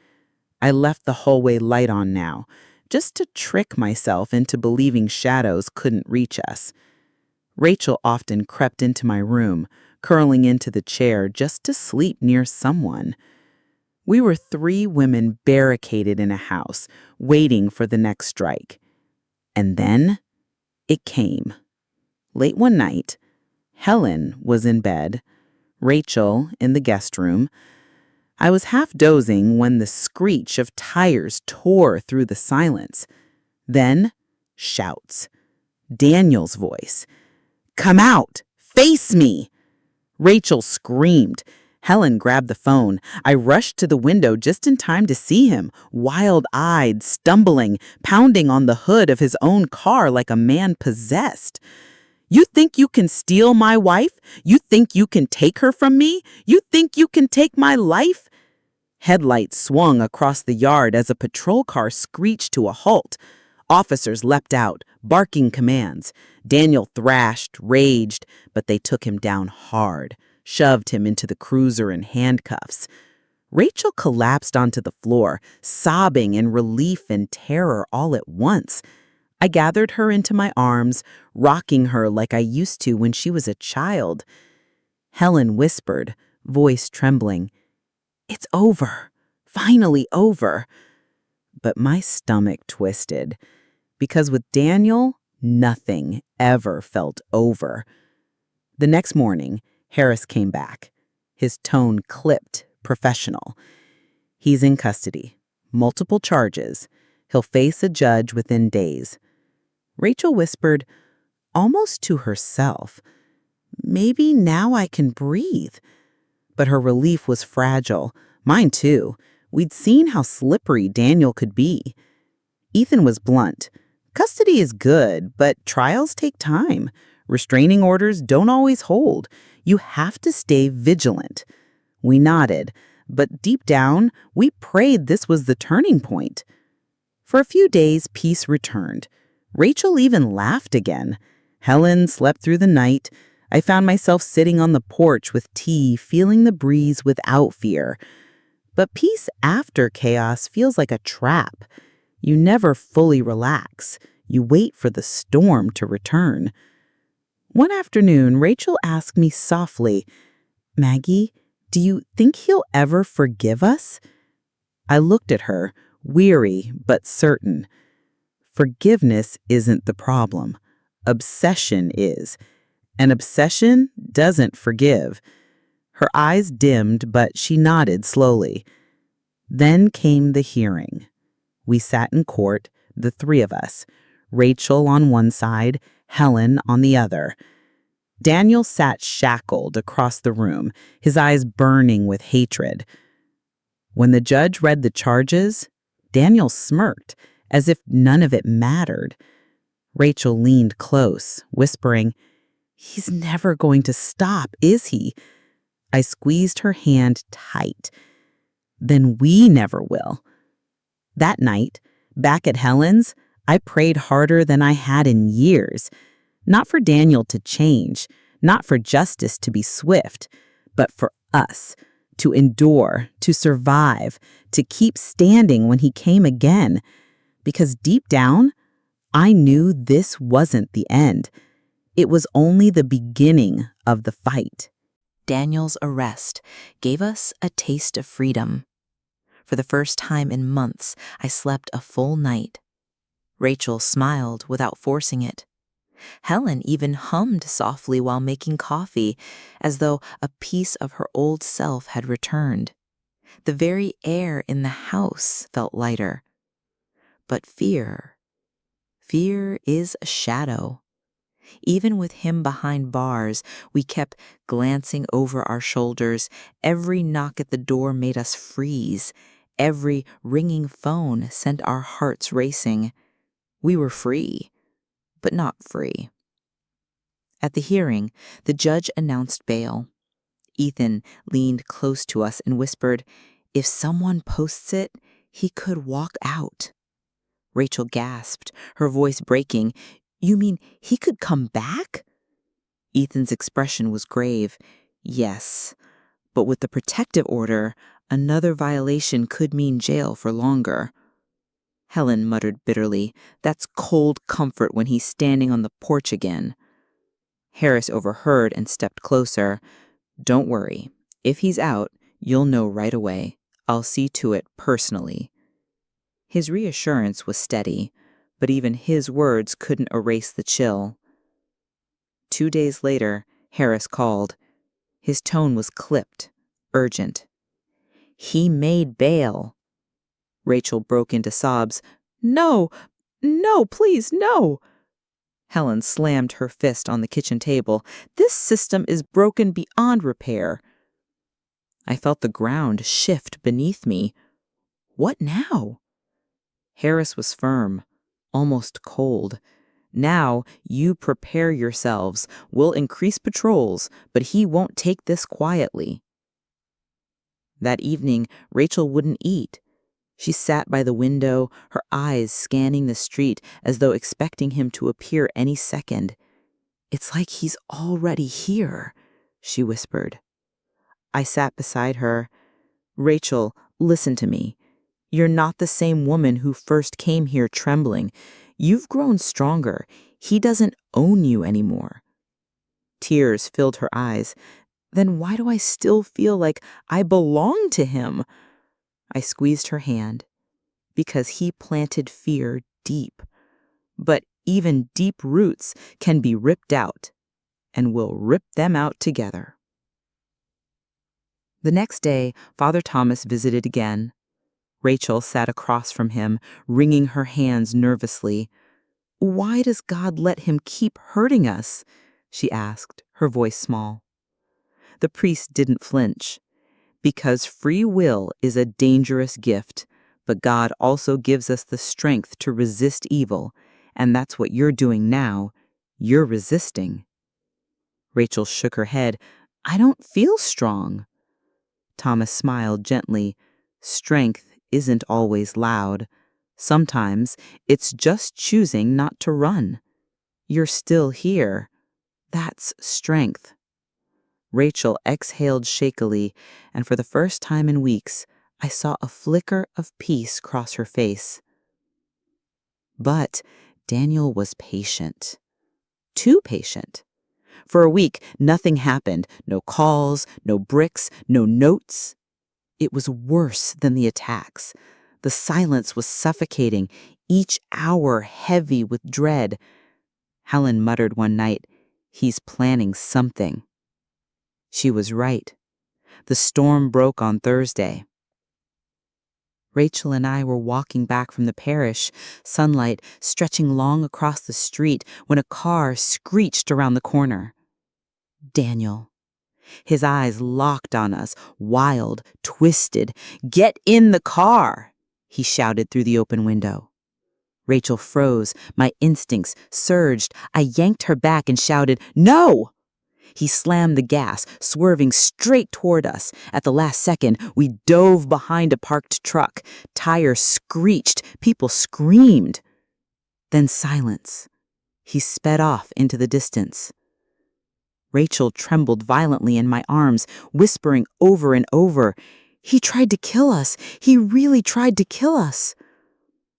S2: I left the hallway light on now, just to trick myself into believing shadows couldn't reach us. Rachel often crept into my room, curling into the chair just to sleep near someone. We were 3 women barricaded in a house, waiting for the next strike. And then it came. Late one night, Helen was in bed, Rachel in the guest room. I was half dozing when the screech of tires tore through the silence. Then, shouts. Daniel's voice. "Come out! Face me!" Rachel screamed. Helen grabbed the phone. I rushed to the window just in time to see him, wild-eyed, stumbling, pounding on the hood of his own car like a man possessed. "You think you can steal my wife? You think you can take her from me? You think you can take my life?" Headlights swung across the yard as a patrol car screeched to a halt. Officers leapt out, barking commands. Daniel thrashed, raged, but they took him down hard, shoved him into the cruiser in handcuffs. Rachel collapsed onto the floor, sobbing in relief and terror all at once. I gathered her into my arms, rocking her like I used to when she was a child. Helen whispered, voice trembling, "It's over. Finally over." But my stomach twisted, because with Daniel, nothing ever felt over. The next morning, Harris came back, his tone clipped, professional. "He's in custody. multiple charges. He'll face a judge within days. Rachel whispered, almost to herself, maybe now I can breathe. But her relief was fragile. Mine too. We'd seen how slippery Daniel could be. Ethan was blunt. Custody is good, but trials take time. Restraining orders don't always hold. You have to stay vigilant. We nodded, but deep down, we prayed this was the turning point. For a few days, peace returned. Rachel even laughed again. Helen slept through the night. I found myself sitting on the porch with tea, feeling the breeze without fear. But peace after chaos feels like a trap. You never fully relax. You wait for the storm to return. One afternoon, Rachel asked me softly, Maggie, do you think he'll ever forgive us? I looked at her, weary but certain. Forgiveness isn't the problem. Obsession is. And obsession doesn't forgive. Her eyes dimmed, but she nodded slowly. Then came the hearing. We sat in court, the three of us, Rachel on one side, Helen on the other. Daniel sat shackled across the room, his eyes burning with hatred. When the judge read the charges, Daniel smirked, as if none of it mattered. Rachel leaned close, whispering, He's never going to stop, is he? I squeezed her hand tight. Then we never will. That night, back at Helen's, I prayed harder than I had in years. Not for Daniel to change, not for justice to be swift, but for us, to endure, to survive, to keep standing when he came again. Because deep down, I knew this wasn't the end. It was only the beginning of the fight.
S3: Daniel's arrest gave us a taste of freedom. For the first time in months, I slept a full night. Rachel smiled without forcing it. Helen even hummed softly while making coffee, as though a piece of her old self had returned. The very air in the house felt lighter. But fear is a shadow. Even with him behind bars, we kept glancing over our shoulders. Every knock at the door made us freeze. Every ringing phone sent our hearts racing. We were free, but not free. At the hearing, the judge announced bail. Ethan leaned close to us and whispered, If someone posts it, he could walk out. Rachel gasped, her voice breaking. You mean he could come back? Ethan's expression was grave. Yes, but with the protective order, another violation could mean jail for longer. Helen muttered bitterly, That's cold comfort when he's standing on the porch again. Harris overheard and stepped closer. Don't worry. If he's out, you'll know right away. I'll see to it personally. His reassurance was steady, but even his words couldn't erase the chill. 2 days later, Harris called. His tone was clipped, urgent. He made bail. Rachel broke into sobs. No, please, no. Helen slammed her fist on the kitchen table. This system is broken beyond repair. I felt the ground shift beneath me. What now? Harris was firm, almost cold. Now you prepare yourselves. We'll increase patrols, but he won't take this quietly. That evening, Rachel wouldn't eat. She sat by the window, her eyes scanning the street as though expecting him to appear any second. It's like he's already here, she whispered. I sat beside her. Rachel, listen to me. You're not the same woman who first came here trembling. You've grown stronger. He doesn't own you anymore. Tears filled her eyes. Then why do I still feel like I belong to him? I squeezed her hand. Because he planted fear deep. But even deep roots can be ripped out, and we'll rip them out together. The next day, Father Thomas visited again.
S2: Rachel sat across from him, wringing her hands nervously. "Why does God let him keep hurting us?" she asked, her voice small. The priest didn't flinch. "Because free will is a dangerous gift, but God also gives us the strength to resist evil, and that's what you're doing now. You're resisting." Rachel shook her head. "I don't feel strong." Thomas smiled gently. "Strength isn't always loud. Sometimes it's just choosing not to run. You're still here. That's strength." Rachel exhaled shakily, and for the first time in weeks, I saw a flicker of peace cross her face. But Daniel was patient. Too patient. For a week, nothing happened. No calls, no bricks, no notes. It was worse than the attacks. The silence was suffocating, each hour heavy with dread. Helen muttered one night, "He's planning something." She was right. The storm broke on Thursday. Rachel and I were walking back from the parish, sunlight stretching long across the street, when a car screeched around the corner. Daniel. His eyes locked on us, wild, twisted. "Get in the car!" he shouted through the open window. Rachel froze. My instincts surged. I yanked her back and shouted, "No!" He slammed the gas, swerving straight toward us. At the last second, we dove behind a parked truck. Tires screeched. People screamed. Then silence. He sped off into the distance. Rachel trembled violently in my arms, whispering over and over, "He tried to kill us. He really tried to kill us."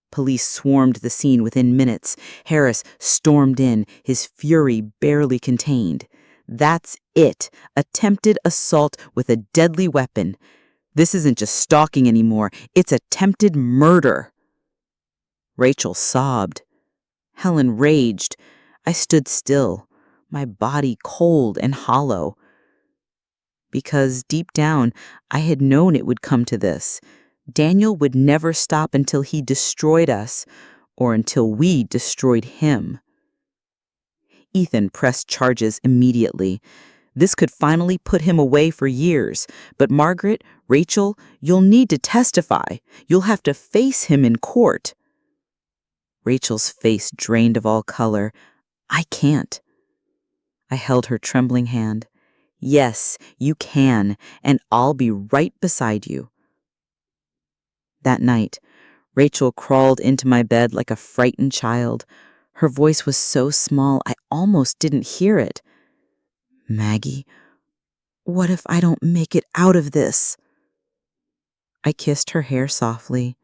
S2: Police swarmed the scene within minutes. Harris stormed in, his fury barely contained. "That's it. Attempted assault with a deadly weapon. This isn't just stalking anymore. It's attempted murder." Rachel sobbed. Helen raged. I stood still, my body cold and hollow. Because deep down, I had known it would come to this. Daniel would never stop until he destroyed us, or until we destroyed him. Ethan pressed charges immediately. This could finally put him away for years. But Margaret, Rachel, you'll need to testify. You'll have to face him in court. Rachel's face drained of all color. "I can't." I held her trembling hand. "Yes, you can, and I'll be right beside you." That night, Rachel crawled into my bed like a frightened child. Her voice was so small I almost didn't hear it. "Maggie, what if I don't make it out of this?" I kissed her hair softly.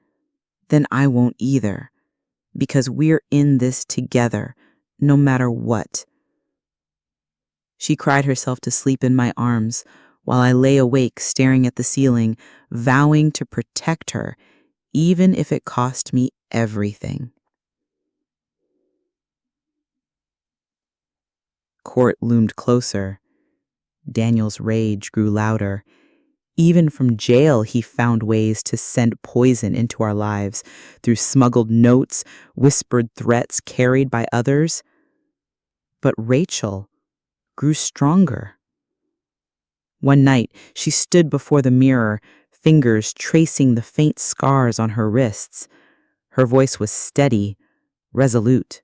S2: "Then I won't either, because we're in this together, no matter what." She cried herself to sleep in my arms while I lay awake staring at the ceiling, vowing to protect her, even if it cost me everything. Court loomed closer. Daniel's rage grew louder. Even from jail, he found ways to send poison into our lives through smuggled notes, whispered threats carried by others. But Rachel grew stronger. One night, she stood before the mirror, fingers tracing the faint scars on her wrists. Her voice was steady, resolute.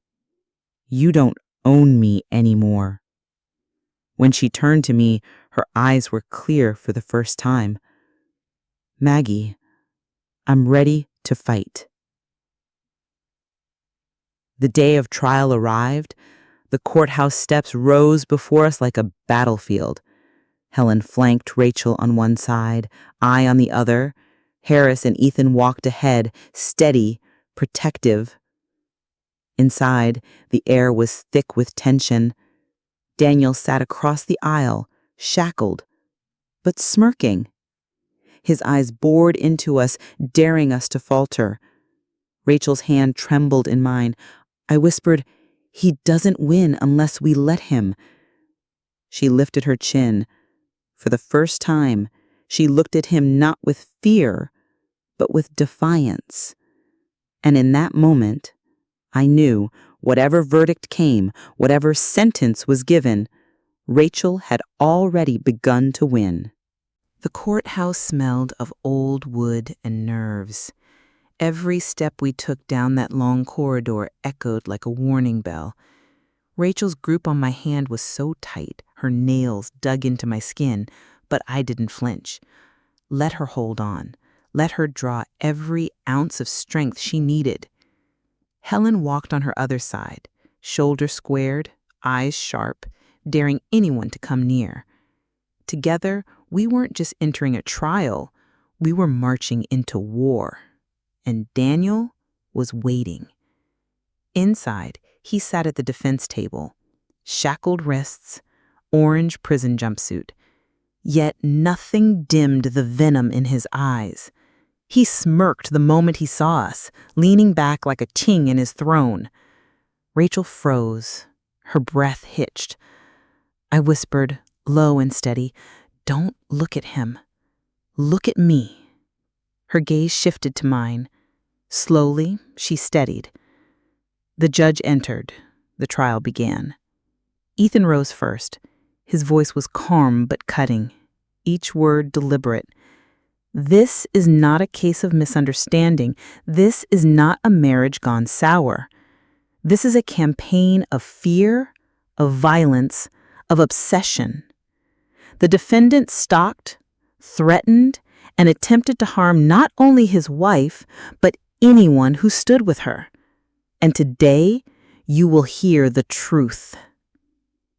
S2: "You don't own me anymore." When she turned to me, her eyes were clear for the first time. "Maggie, I'm ready to fight." The day of trial arrived. The courthouse steps rose before us like a battlefield. Helen flanked Rachel on one side, I on the other. Harris and Ethan walked ahead, steady, protective. Inside, the air was thick with tension. Daniel sat across the aisle, shackled, but smirking. His eyes bored into us, daring us to falter. Rachel's hand trembled in mine. I whispered, "He doesn't win unless we let him." She lifted her chin. For the first time, she looked at him not with fear, but with defiance. And in that moment, I knew whatever verdict came, whatever sentence was given, Rachel had already begun to win. The courthouse smelled of old wood and nerves. Every step we took down that long corridor echoed like a warning bell. Rachel's grip on my hand was so tight, her nails dug into my skin, but I didn't flinch. Let her hold on. Let her draw every ounce of strength she needed. Helen walked on her other side, shoulders squared, eyes sharp, daring anyone to come near. Together, we weren't just entering a trial, we were marching into war. And Daniel was waiting. Inside, he sat at the defense table, shackled wrists, orange prison jumpsuit. Yet nothing dimmed the venom in his eyes. He smirked the moment he saw us, leaning back like a king in his throne. Rachel froze, her breath hitched. I whispered, low and steady, "Don't look at him. Look at me." Her gaze shifted to mine. Slowly, she steadied. The judge entered. The trial began. Ethan rose first. His voice was calm but cutting, each word deliberate. This is not a case of misunderstanding. This is not a marriage gone sour. This is a campaign of fear, of violence, of obsession. The defendant stalked, threatened, and attempted to harm not only his wife, but anyone who stood with her. And today, you will hear the truth.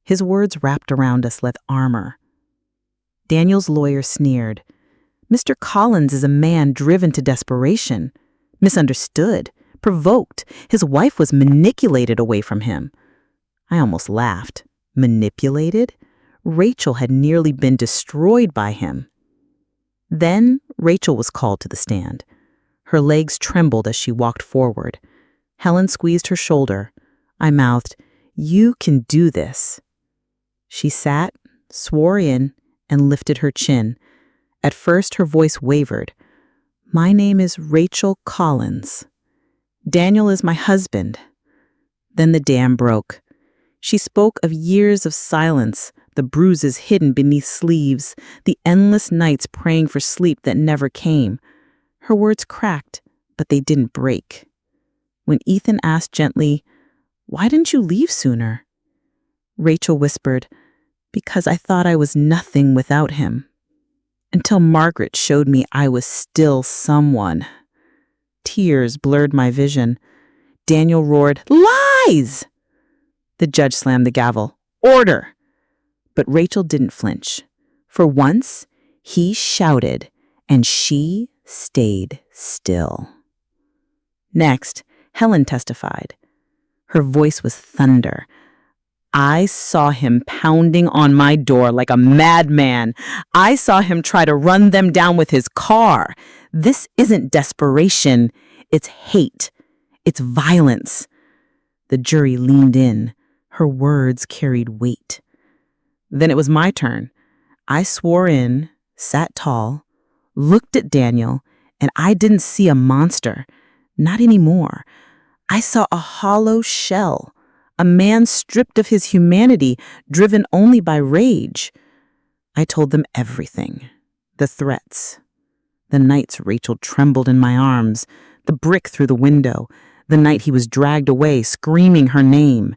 S2: His words wrapped around us like armor. Daniel's lawyer sneered. Mr. Collins is a man driven to desperation, misunderstood, provoked. His wife was manipulated away from him. I almost laughed. Manipulated? Rachel had nearly been destroyed by him. Then Rachel was called to the stand. Her legs trembled as she walked forward. Helen squeezed her shoulder. I mouthed, "You can do this." She sat, swore in, and lifted her chin. At first, her voice wavered. "My name is Rachel Collins. Daniel is my husband." Then the dam broke. She spoke of years of silence, the bruises hidden beneath sleeves, the endless nights praying for sleep that never came. Her words cracked, but they didn't break. When Ethan asked gently, "Why didn't you leave sooner?" Rachel whispered, "Because I thought I was nothing without him. Until Margaret showed me I was still someone." Tears blurred my vision. Daniel roared, "Lies!" The judge slammed the gavel. "Order!" But Rachel didn't flinch. For once, he shouted, and she stayed still. Next, Helen testified. Her voice was thunder. "I saw him pounding on my door like a madman. I saw him try to run them down with his car. This isn't desperation. It's hate. It's violence." The jury leaned in. Her words carried weight. Then it was my turn. I swore in, sat tall, looked at Daniel, and I didn't see a monster. Not anymore. I saw a hollow shell. A man stripped of his humanity, driven only by rage. I told them everything. The threats. The nights Rachel trembled in my arms. The brick through the window. The night he was dragged away, screaming her name.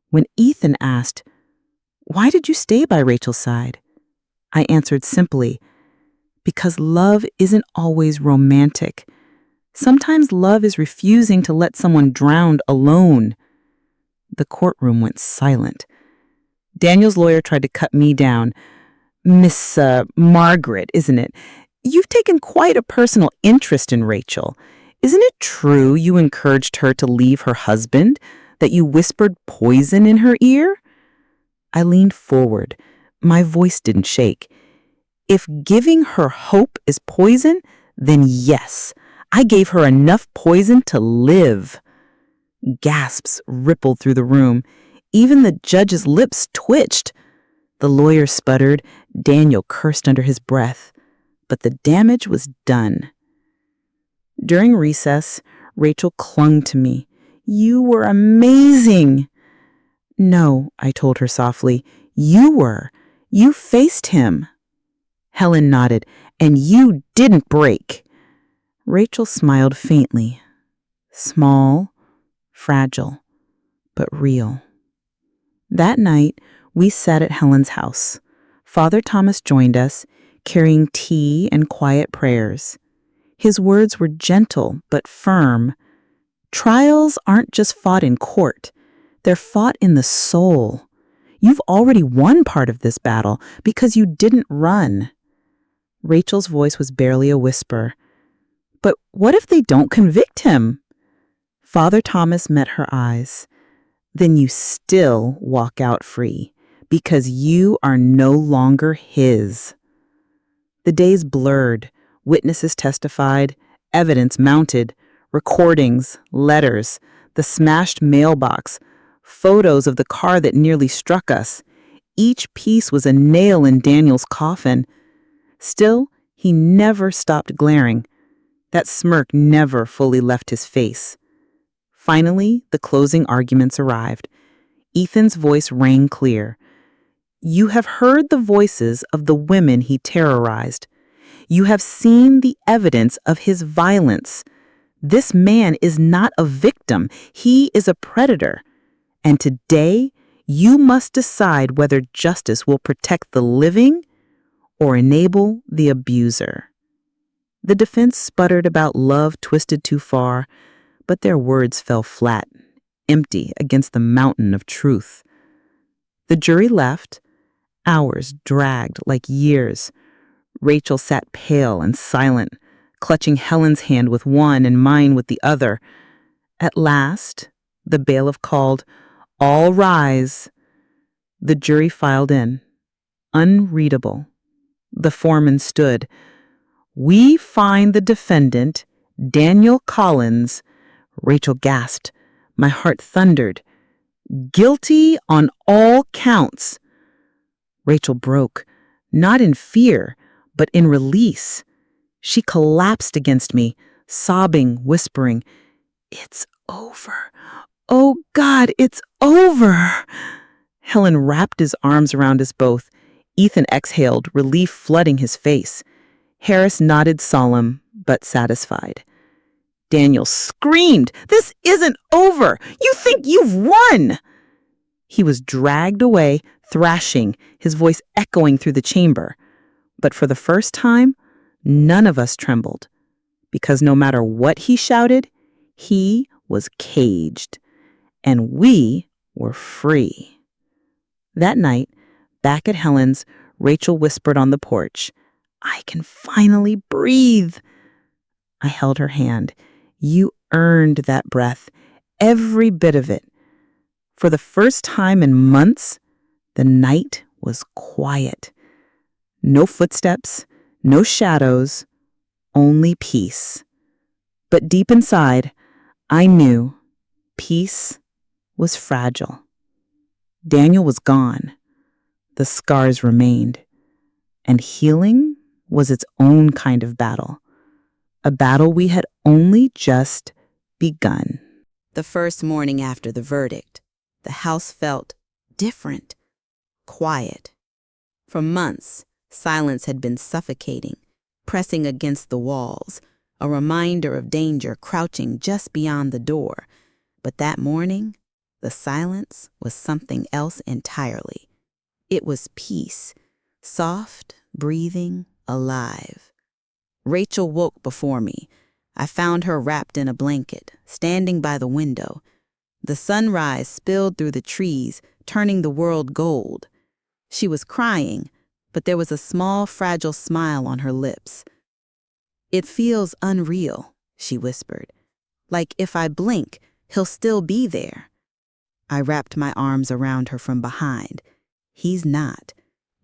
S2: When Ethan asked, "Why did you stay by Rachel's side?" I answered simply, "Because love isn't always romantic. Sometimes love is refusing to let someone drown alone." The courtroom went silent. Daniel's lawyer tried to cut me down. "Miss Margaret, isn't it? You've taken quite a personal interest in Rachel. Isn't it true you encouraged her to leave her husband, that you whispered poison in her ear?" I leaned forward. My voice didn't shake. "If giving her hope is poison, then yes, I gave her enough poison to live." Gasps rippled through the room. Even the judge's lips twitched. The lawyer sputtered. Daniel cursed under his breath. But the damage was done. During recess, Rachel clung to me. You were amazing. No, I told her softly. You were. You faced him. Helen nodded. And you didn't break. Rachel smiled faintly. Small, fragile, but real. That night, we sat at Helen's house. Father Thomas joined us, carrying tea and quiet prayers. His words were gentle but firm. Trials aren't just fought in court. They're fought in the soul. You've already won part of this battle because you didn't run. Rachel's voice was barely a whisper. But what if they don't convict him? Father Thomas met her eyes. Then you still walk out free because you are no longer his. The days blurred. Witnesses testified, evidence mounted, recordings, letters, the smashed mailbox, photos of the car that nearly struck us. Each piece was a nail in Daniel's coffin. Still, he never stopped glaring. That smirk never fully left his face. Finally, the closing arguments arrived. Ethan's voice rang clear. You have heard the voices of the women he terrorized. You have seen the evidence of his violence. This man is not a victim. He is a predator. And today, you must decide whether justice will protect the living or enable the abuser. The defense sputtered about love twisted too far, but their words fell flat, empty against the mountain of truth. The jury left. Hours dragged like years. Rachel sat pale and silent, clutching Helen's hand with one and mine with the other. At last, the bailiff called, "All rise." The jury filed in. Unreadable. The foreman stood. We find the defendant, Daniel Collins. Rachel gasped. My heart thundered. Guilty on all counts. Rachel broke, not in fear, but in release. She collapsed against me, sobbing, whispering, It's over. Oh, God, it's over. Helen wrapped his arms around us both. Ethan exhaled, relief flooding his face. Harris nodded solemn, but satisfied. Daniel screamed, This isn't over! You think you've won! He was dragged away, thrashing, his voice echoing through the chamber. But for the first time, none of us trembled, because no matter what he shouted, he was caged, and we were free. That night, back at Helen's, Rachel whispered on the porch, I can finally breathe. I held her hand. You earned that breath, every bit of it. For the first time in months, the night was quiet. No footsteps, no shadows, only peace. But deep inside, I knew peace was fragile. Daniel was gone. The scars remained. And healing was its own kind of battle. A battle we had only just begun.
S1: The first morning after the verdict, the house felt different, quiet. For months, silence had been suffocating, pressing against the walls, a reminder of danger crouching just beyond the door. But that morning, the silence was something else entirely. It was peace, soft, breathing, alive. Rachel woke before me. I found her wrapped in a blanket, standing by the window. The sunrise spilled through the trees, turning the world gold. She was crying, but there was a small, fragile smile on her lips. It feels unreal, she whispered. Like if I blink, he'll still be there. I wrapped my arms around her from behind. He's not.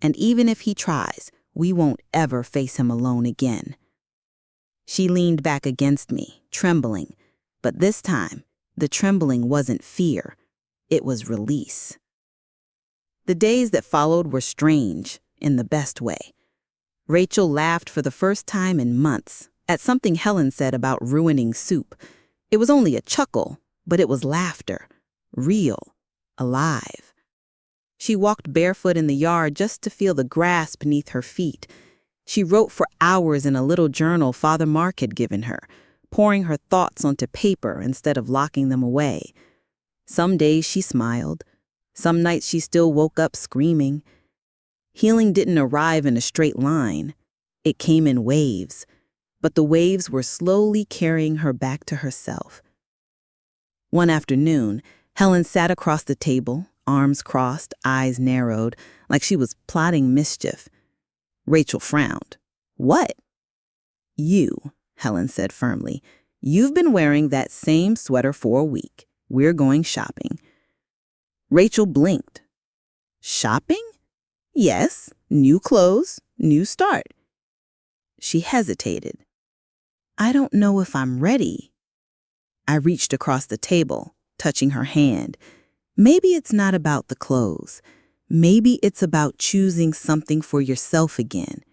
S1: And even if he tries, we won't ever face him alone again. She leaned back against me, trembling. But this time, the trembling wasn't fear. It was release. The days that followed were strange, in the best way. Rachel laughed for the first time in months,
S2: at something Helen said about ruining soup. It was only a chuckle, but it was laughter. Real. Alive. She walked barefoot in the yard just to feel the grass beneath her feet. She wrote for hours in a little journal Father Mark had given her, pouring her thoughts onto paper instead of locking them away. Some days she smiled. Some nights she still woke up screaming. Healing didn't arrive in a straight line. It came in waves, but the waves were slowly carrying her back to herself. One afternoon, Helen sat across the table, arms crossed, eyes narrowed, like she was plotting mischief. Rachel frowned. "What?" "You," Helen said firmly. "You've been wearing that same sweater for a week. We're going shopping." Rachel blinked. "Shopping?" "Yes, new clothes, new start." She hesitated. "I don't know if I'm ready." I reached across the table, touching her hand. "Maybe it's not about the clothes. Maybe it's about choosing something for yourself again."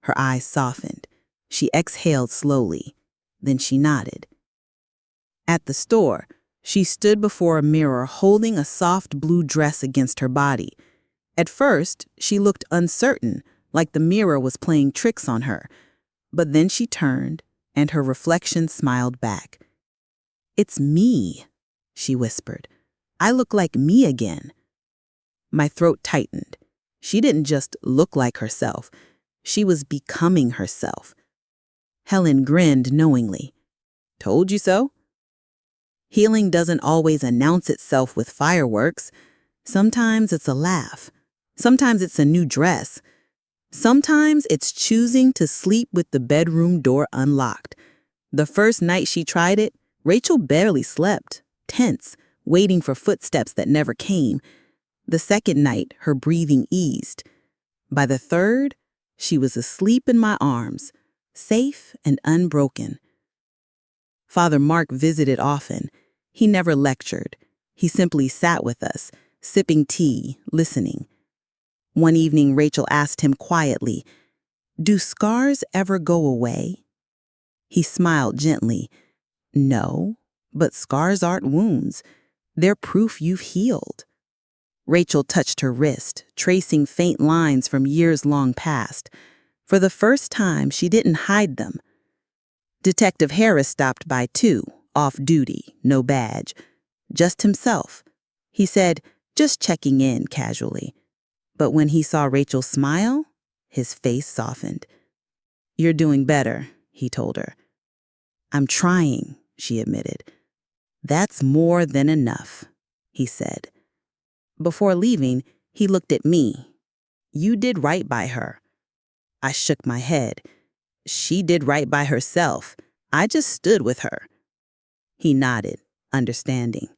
S2: Her eyes softened. She exhaled slowly. Then she nodded. At the store, she stood before a mirror holding a soft blue dress against her body. At first, she looked uncertain, like the mirror was playing tricks on her. But then she turned, and her reflection smiled back. "It's me," she whispered. "I look like me again." My throat tightened. She didn't just look like herself. She was becoming herself. Helen grinned knowingly. "Told you so?" Healing doesn't always announce itself with fireworks. Sometimes it's a laugh. Sometimes it's a new dress. Sometimes it's choosing to sleep with the bedroom door unlocked. The first night she tried it, Rachel barely slept, tense, waiting for footsteps that never came. The second night, her breathing eased. By the third, she was asleep in my arms, safe and unbroken. Father Mark visited often. He never lectured. He simply sat with us, sipping tea, listening. One evening, Rachel asked him quietly, "Do scars ever go away?" He smiled gently. "No, but scars aren't wounds. They're proof you've healed." Rachel touched her wrist, tracing faint lines from years long past. For the first time, she didn't hide them. Detective Harris stopped by too, off duty, no badge. Just himself. He said, just checking in casually. But when he saw Rachel smile, his face softened. "You're doing better," he told her. "I'm trying," she admitted. "That's more than enough," he said. Before leaving, he looked at me. "You did right by her." I shook my head. "She did right by herself. I just stood with her." He nodded, understanding.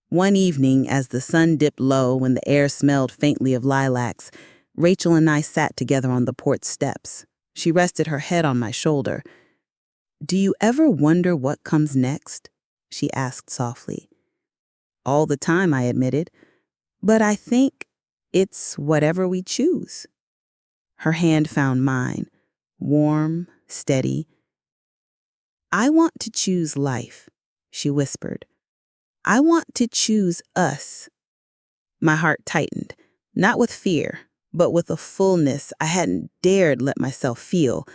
S2: One evening, as the sun dipped low and the air smelled faintly of lilacs, Rachel and I sat together on the porch steps. She rested her head on my shoulder. "Do you ever wonder what comes next?" she asked softly. "All the time," I admitted. "But I think it's whatever we choose." Her hand found mine, warm, steady. "I want to choose life," she whispered. "I want to choose us." My heart tightened, not with fear, but with a fullness I hadn't dared let myself feel.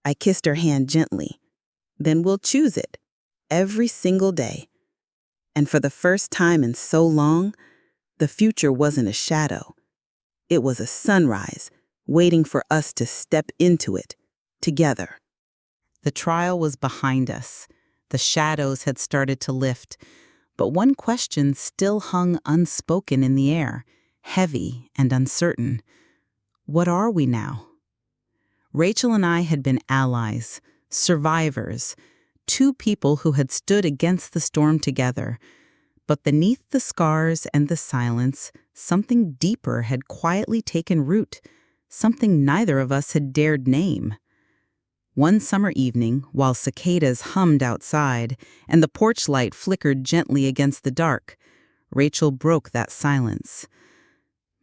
S2: I kissed her hand gently. "Then we'll choose it, every single day." And for the first time in so long, the future wasn't a shadow. It was a sunrise, waiting for us to step into it, together. The trial was behind us. The shadows had started to lift. But one question still hung unspoken in the air, heavy and uncertain. What are we now? Rachel and I had been allies, survivors, two people who had stood against the storm together. But beneath the scars and the silence, something deeper had quietly taken root, something neither of us had dared name. One summer evening, while cicadas hummed outside and the porch light flickered gently against the dark, Rachel broke that silence.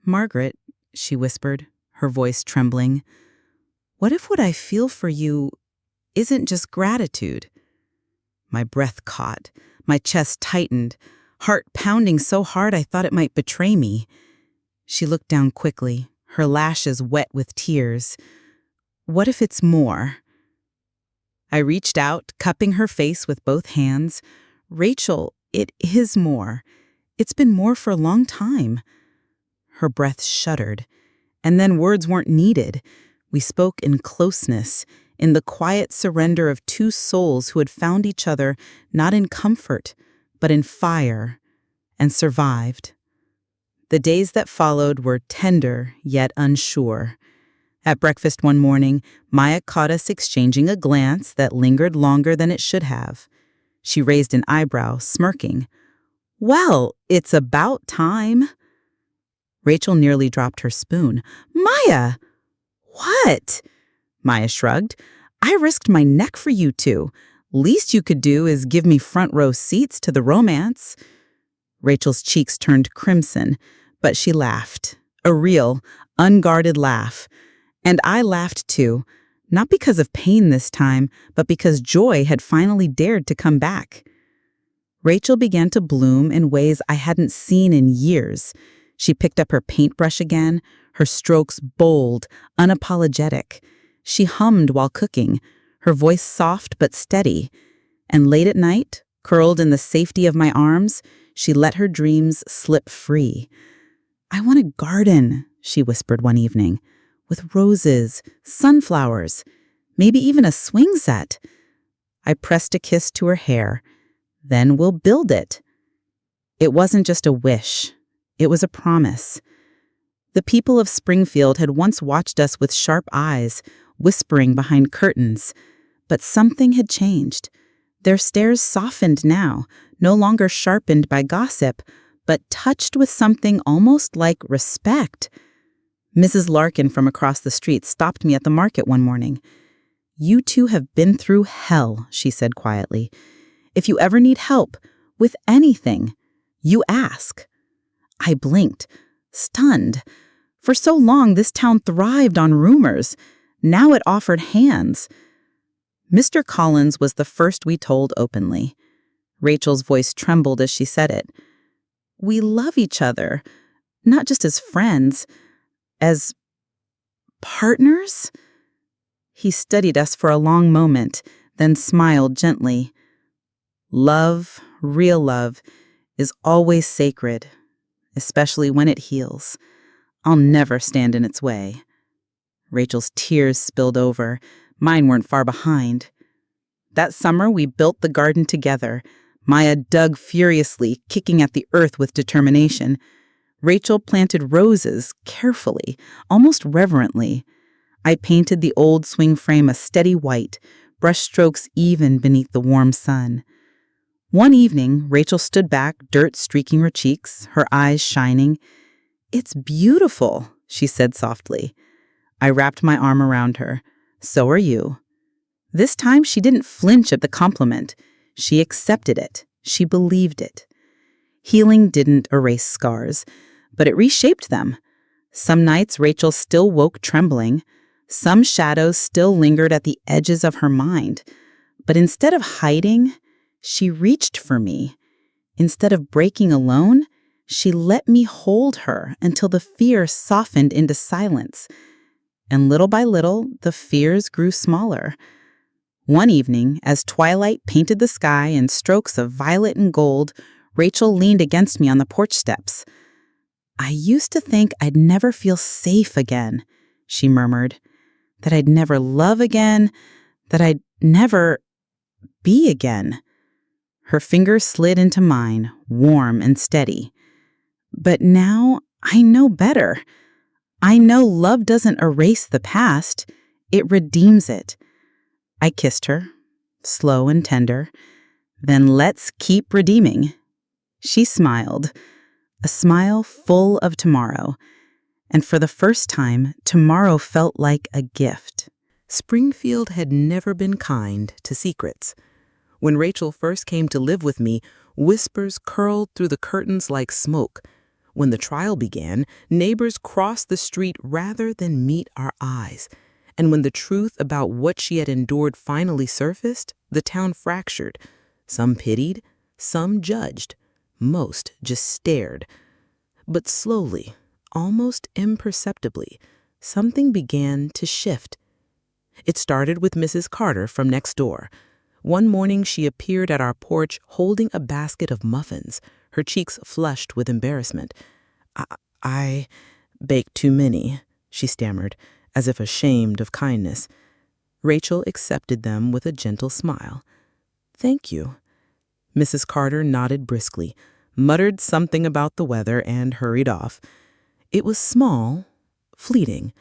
S2: "Margaret," she whispered, her voice trembling, "what if what I feel for you isn't just gratitude. My breath caught, my chest tightened, heart pounding so hard I thought it might betray me. She looked down quickly, her lashes wet with tears. What if it's more? I reached out, cupping her face with both hands. Rachel, it is more. It's been more for a long time. Her breath shuddered, and then words weren't needed. We spoke in closeness, in the quiet surrender of two souls who had found each other not in comfort, but in fire, and survived. The days that followed were tender yet unsure. At breakfast one morning, Maya caught us exchanging a glance that lingered longer than it should have. She raised an eyebrow, smirking. "Well, it's about time." Rachel nearly dropped her spoon. "Maya!" "What?" Maya shrugged. "I risked my neck for you two. Least you could do is give me front row seats to the romance." Rachel's cheeks turned crimson, but she laughed. A real, unguarded laugh. And I laughed too, not because of pain this time, but because joy had finally dared to come back. Rachel began to bloom in ways I hadn't seen in years. She picked up her paintbrush again, her strokes bold, unapologetic. She hummed while cooking, her voice soft but steady. And late at night, curled in the safety of my arms, she let her dreams slip free. "I want a garden," she whispered one evening, "with roses, sunflowers, maybe even a swing set." I pressed a kiss to her hair. "Then we'll build it." It wasn't just a wish. It was a promise. The people of Springfield had once watched us with sharp eyes, whispering behind curtains. But something had changed. Their stares softened now, no longer sharpened by gossip, but touched with something almost like respect. Mrs. Larkin from across the street stopped me at the market one morning. "You two have been through hell," she said quietly. "If you ever need help with anything, you ask." I blinked, stunned. For so long, this town thrived on rumors. Now it offered hands. Mr. Collins was the first we told openly. Rachel's voice trembled as she said it. "We love each other, not just as friends, as partners?" He studied us for a long moment, then smiled gently. "Love, real love, is always sacred, especially when it heals. I'll never stand in its way." Rachel's tears spilled over. Mine weren't far behind. That summer, we built the garden together. Maya dug furiously, kicking at the earth with determination. Rachel planted roses carefully, almost reverently. I painted the old swing frame a steady white, brushstrokes even beneath the warm sun. One evening, Rachel stood back, dirt streaking her cheeks, her eyes shining. "It's beautiful," she said softly. I wrapped my arm around her. "So are you." This time, she didn't flinch at the compliment. She accepted it. She believed it. Healing didn't erase scars, but it reshaped them. Some nights, Rachel still woke trembling. Some shadows still lingered at the edges of her mind. But instead of hiding, she reached for me. Instead of breaking alone, she let me hold her until the fear softened into silence. And little by little, the fears grew smaller. One evening, as twilight painted the sky in strokes of violet and gold, Rachel leaned against me on the porch steps. "I used to think I'd never feel safe again," she murmured. "That I'd never love again, that I'd never be again." Her fingers slid into mine, warm and steady. "But now I know better. I know love doesn't erase the past, it redeems it." I kissed her, slow and tender. "Then let's keep redeeming." She smiled, a smile full of tomorrow. And for the first time, tomorrow felt like a gift.
S4: Springfield had never been kind to secrets. When Rachel first came to live with me, whispers curled through the curtains like smoke. When the trial began, neighbors crossed the street rather than meet our eyes. And when the truth about what she had endured finally surfaced, the town fractured. Some pitied, some judged, most just stared. But slowly, almost imperceptibly, something began to shift. It started with Mrs. Carter from next door. One morning she appeared at our porch holding a basket of muffins, her cheeks flushed with embarrassment. I baked too many," she stammered, as if ashamed of kindness. Rachel accepted them with a gentle smile. "Thank you." Mrs. Carter nodded briskly, muttered something about the weather, and hurried off. It was small, fleeting,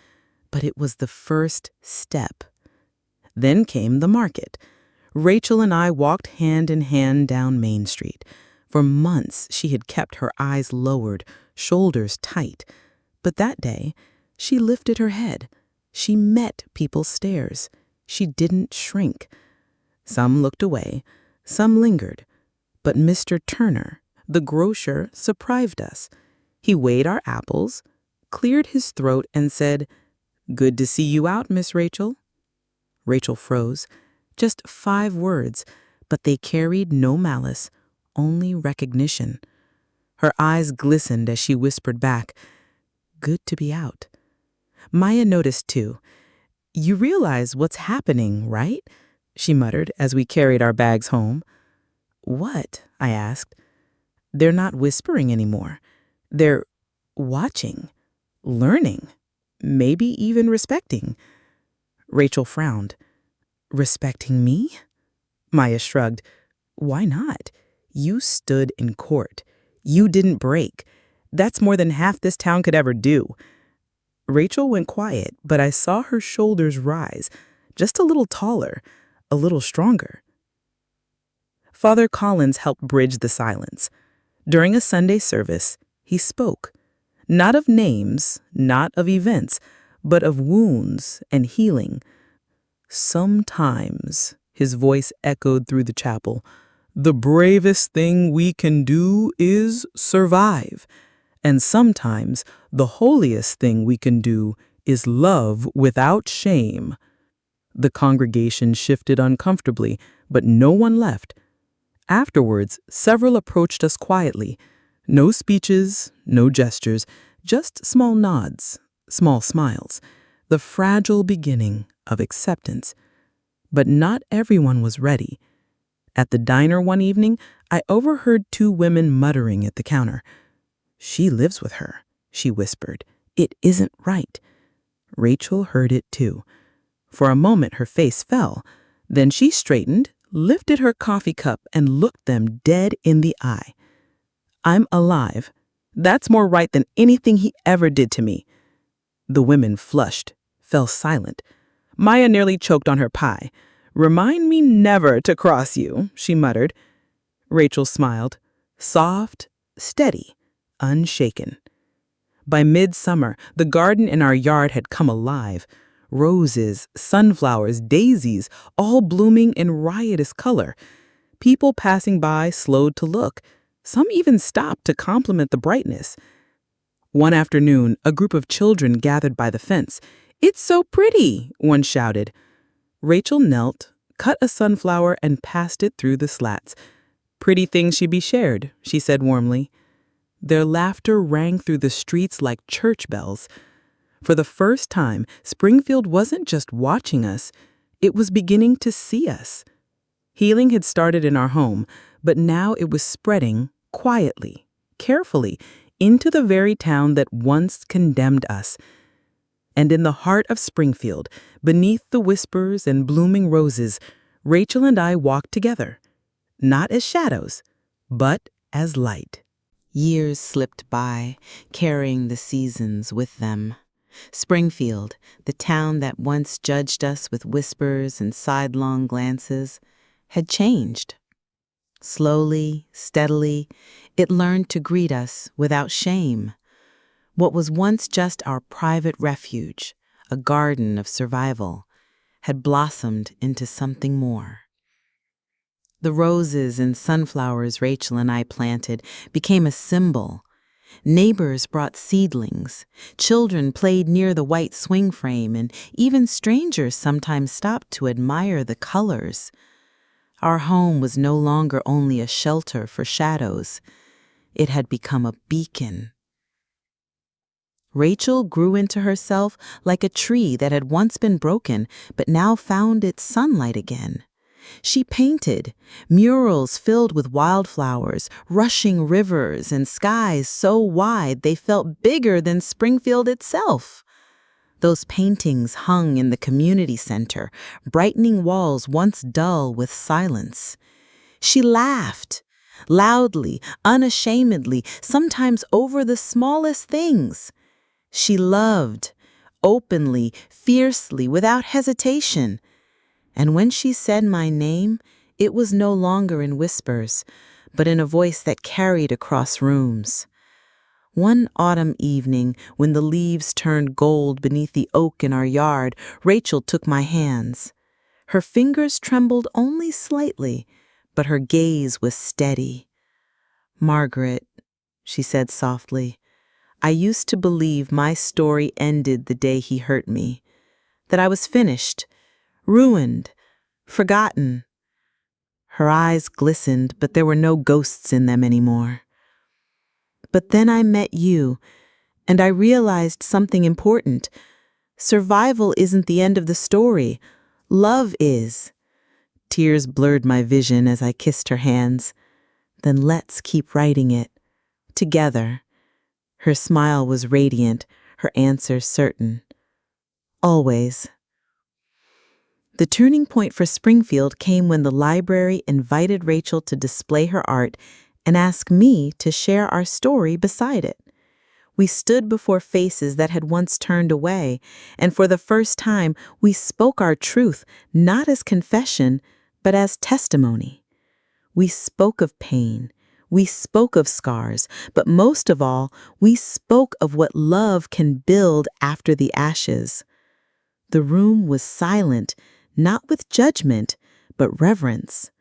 S4: but it was the first step. Then came the market. Rachel and I walked hand in hand down Main Street. For months, she had kept her eyes lowered, shoulders tight. But that day, she lifted her head. She met people's stares. She didn't shrink. Some looked away, some lingered. But Mr. Turner, the grocer, surprised us. He weighed our apples, cleared his throat, and said, "Good to see you out, Miss Rachel." Rachel froze. Just 5 words, but they carried no malice, only recognition. Her eyes glistened as she whispered back, "Good to be out." Maya noticed too. "You realize what's happening, right?" she muttered as we carried our bags home. "What?" I asked. "They're not whispering anymore. They're watching, learning, maybe even respecting." Rachel frowned. "Respecting me?" Maya shrugged. "Why not? You stood in court. You didn't break. That's more than half this town could ever do." Rachel went quiet, but I saw her shoulders rise, just a little taller, a little stronger. Father Collins helped bridge the silence. During a Sunday service, he spoke, not of names, not of events, but of wounds and healing. "Sometimes," his voice echoed through the chapel, "the bravest thing we can do is survive. And sometimes the holiest thing we can do is love without shame." The congregation shifted uncomfortably, but no one left. Afterwards, several approached us quietly. No speeches, no gestures, just small nods, small smiles. The fragile beginning of acceptance. But not everyone was ready. At the diner one evening, I overheard 2 women muttering at the counter. "She lives with her," she whispered. "It isn't right." Rachel heard it too. For a moment her face fell. Then she straightened, lifted her coffee cup, and looked them dead in the eye. "I'm alive. That's more right than anything he ever did to me." The women flushed, fell silent. Maya nearly choked on her pie. "Remind me never to cross you," she muttered. Rachel smiled, soft, steady, unshaken. By midsummer, the garden in our yard had come alive. Roses, sunflowers, daisies, all blooming in riotous color. People passing by slowed to look. Some even stopped to compliment the brightness. One afternoon, a group of children gathered by the fence. "It's so pretty," one shouted. Rachel knelt, cut a sunflower, and passed it through the slats. "Pretty things should be shared," she said warmly. Their laughter rang through the streets like church bells. For the first time, Springfield wasn't just watching us, it was beginning to see us. Healing had started in our home, but now it was spreading quietly, carefully, into the very town that once condemned us. And in the heart of Springfield, beneath the whispers and blooming roses, Rachel and I walked together, not as shadows, but as light.
S3: Years slipped by, carrying the seasons with them. Springfield, the town that once judged us with whispers and sidelong glances, had changed. Slowly, steadily, it learned to greet us without shame. What was once just our private refuge, a garden of survival, had blossomed into something more. The roses and sunflowers Rachel and I planted became a symbol,
S4: Neighbors brought seedlings, children played near the white swing frame, and even strangers sometimes stopped to admire the colors. Our home was no longer only a shelter for shadows. It had become a beacon. Rachel grew into herself like a tree that had once been broken but now found its sunlight again. She painted murals filled with wildflowers, rushing rivers, and skies so wide they felt bigger than Springfield itself. Those paintings hung in the community center, brightening walls once dull with silence. She laughed, loudly, unashamedly, sometimes over the smallest things. She loved, openly, fiercely, without hesitation. And when she said my name, it was no longer in whispers, but in a voice that carried across rooms. One autumn evening, when the leaves turned gold beneath the oak in our yard, Rachel took my hands. Her fingers trembled only slightly, but her gaze was steady. "Margaret," she said softly, "I used to believe my story ended the day he hurt me, that I was finished, ruined, forgotten." Her eyes glistened, but there were no ghosts in them anymore. "But then I met you, and I realized something important. Survival isn't the end of the story. Love is." Tears blurred my vision as I kissed her hands. "Then let's keep writing it. Together." Her smile was radiant, her answer certain. "Always." The turning point for Springfield came when the library invited Rachel to display her art and ask me to share our story beside it. We stood before faces that had once turned away, and for the first time we spoke our truth not as confession, but as testimony. We spoke of pain, we spoke of scars, but most of all, we spoke of what love can build after the ashes. The room was silent, not with judgment, but reverence.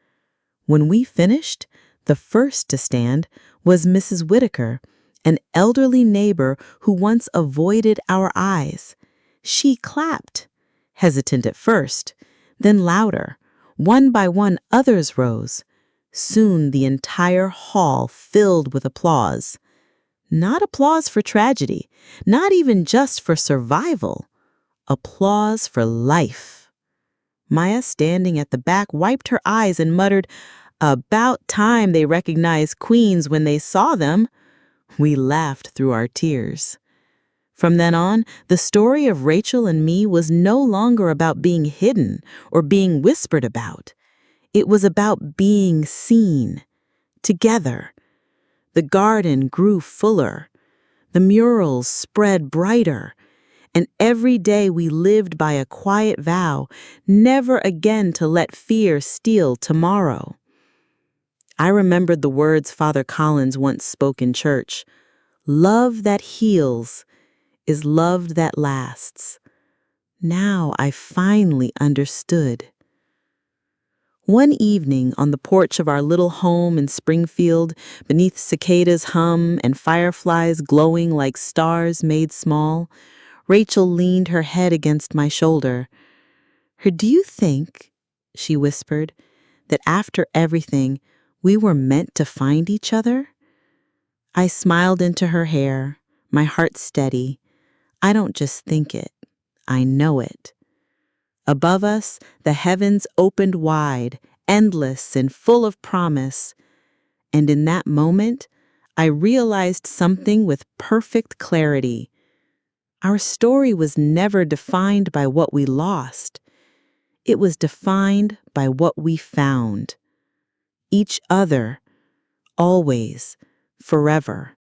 S4: When we finished, the first to stand was Mrs. Whitaker, an elderly neighbor who once avoided our eyes. She clapped, hesitant at first, then louder. One by one, others rose. Soon the entire hall filled with applause. Not applause for tragedy, not even just for survival. Applause for life. Maya, standing at the back, wiped her eyes and muttered, "About time they recognized queens when they saw them." We laughed through our tears. From then on, the story of Rachel and me was no longer about being hidden or being whispered about. It was about being seen, together. The garden grew fuller. The murals spread brighter. And every day we lived by a quiet vow, never again to let fear steal tomorrow. I remembered the words Father Collins once spoke in church. "Love that heals is love that lasts." Now I finally understood. One evening on the porch of our little home in Springfield, beneath cicadas' hum and fireflies glowing like stars made small, Rachel leaned her head against my shoulder. "Do you think," she whispered, "that after everything, we were meant to find each other?" I smiled into her hair, my heart steady. I don't just think it, I know it. Above us, the heavens opened wide, endless and full of promise. And in that moment, I realized something with perfect clarity. Our story was never defined by what we lost. It was defined by what we found. Each other, always, forever.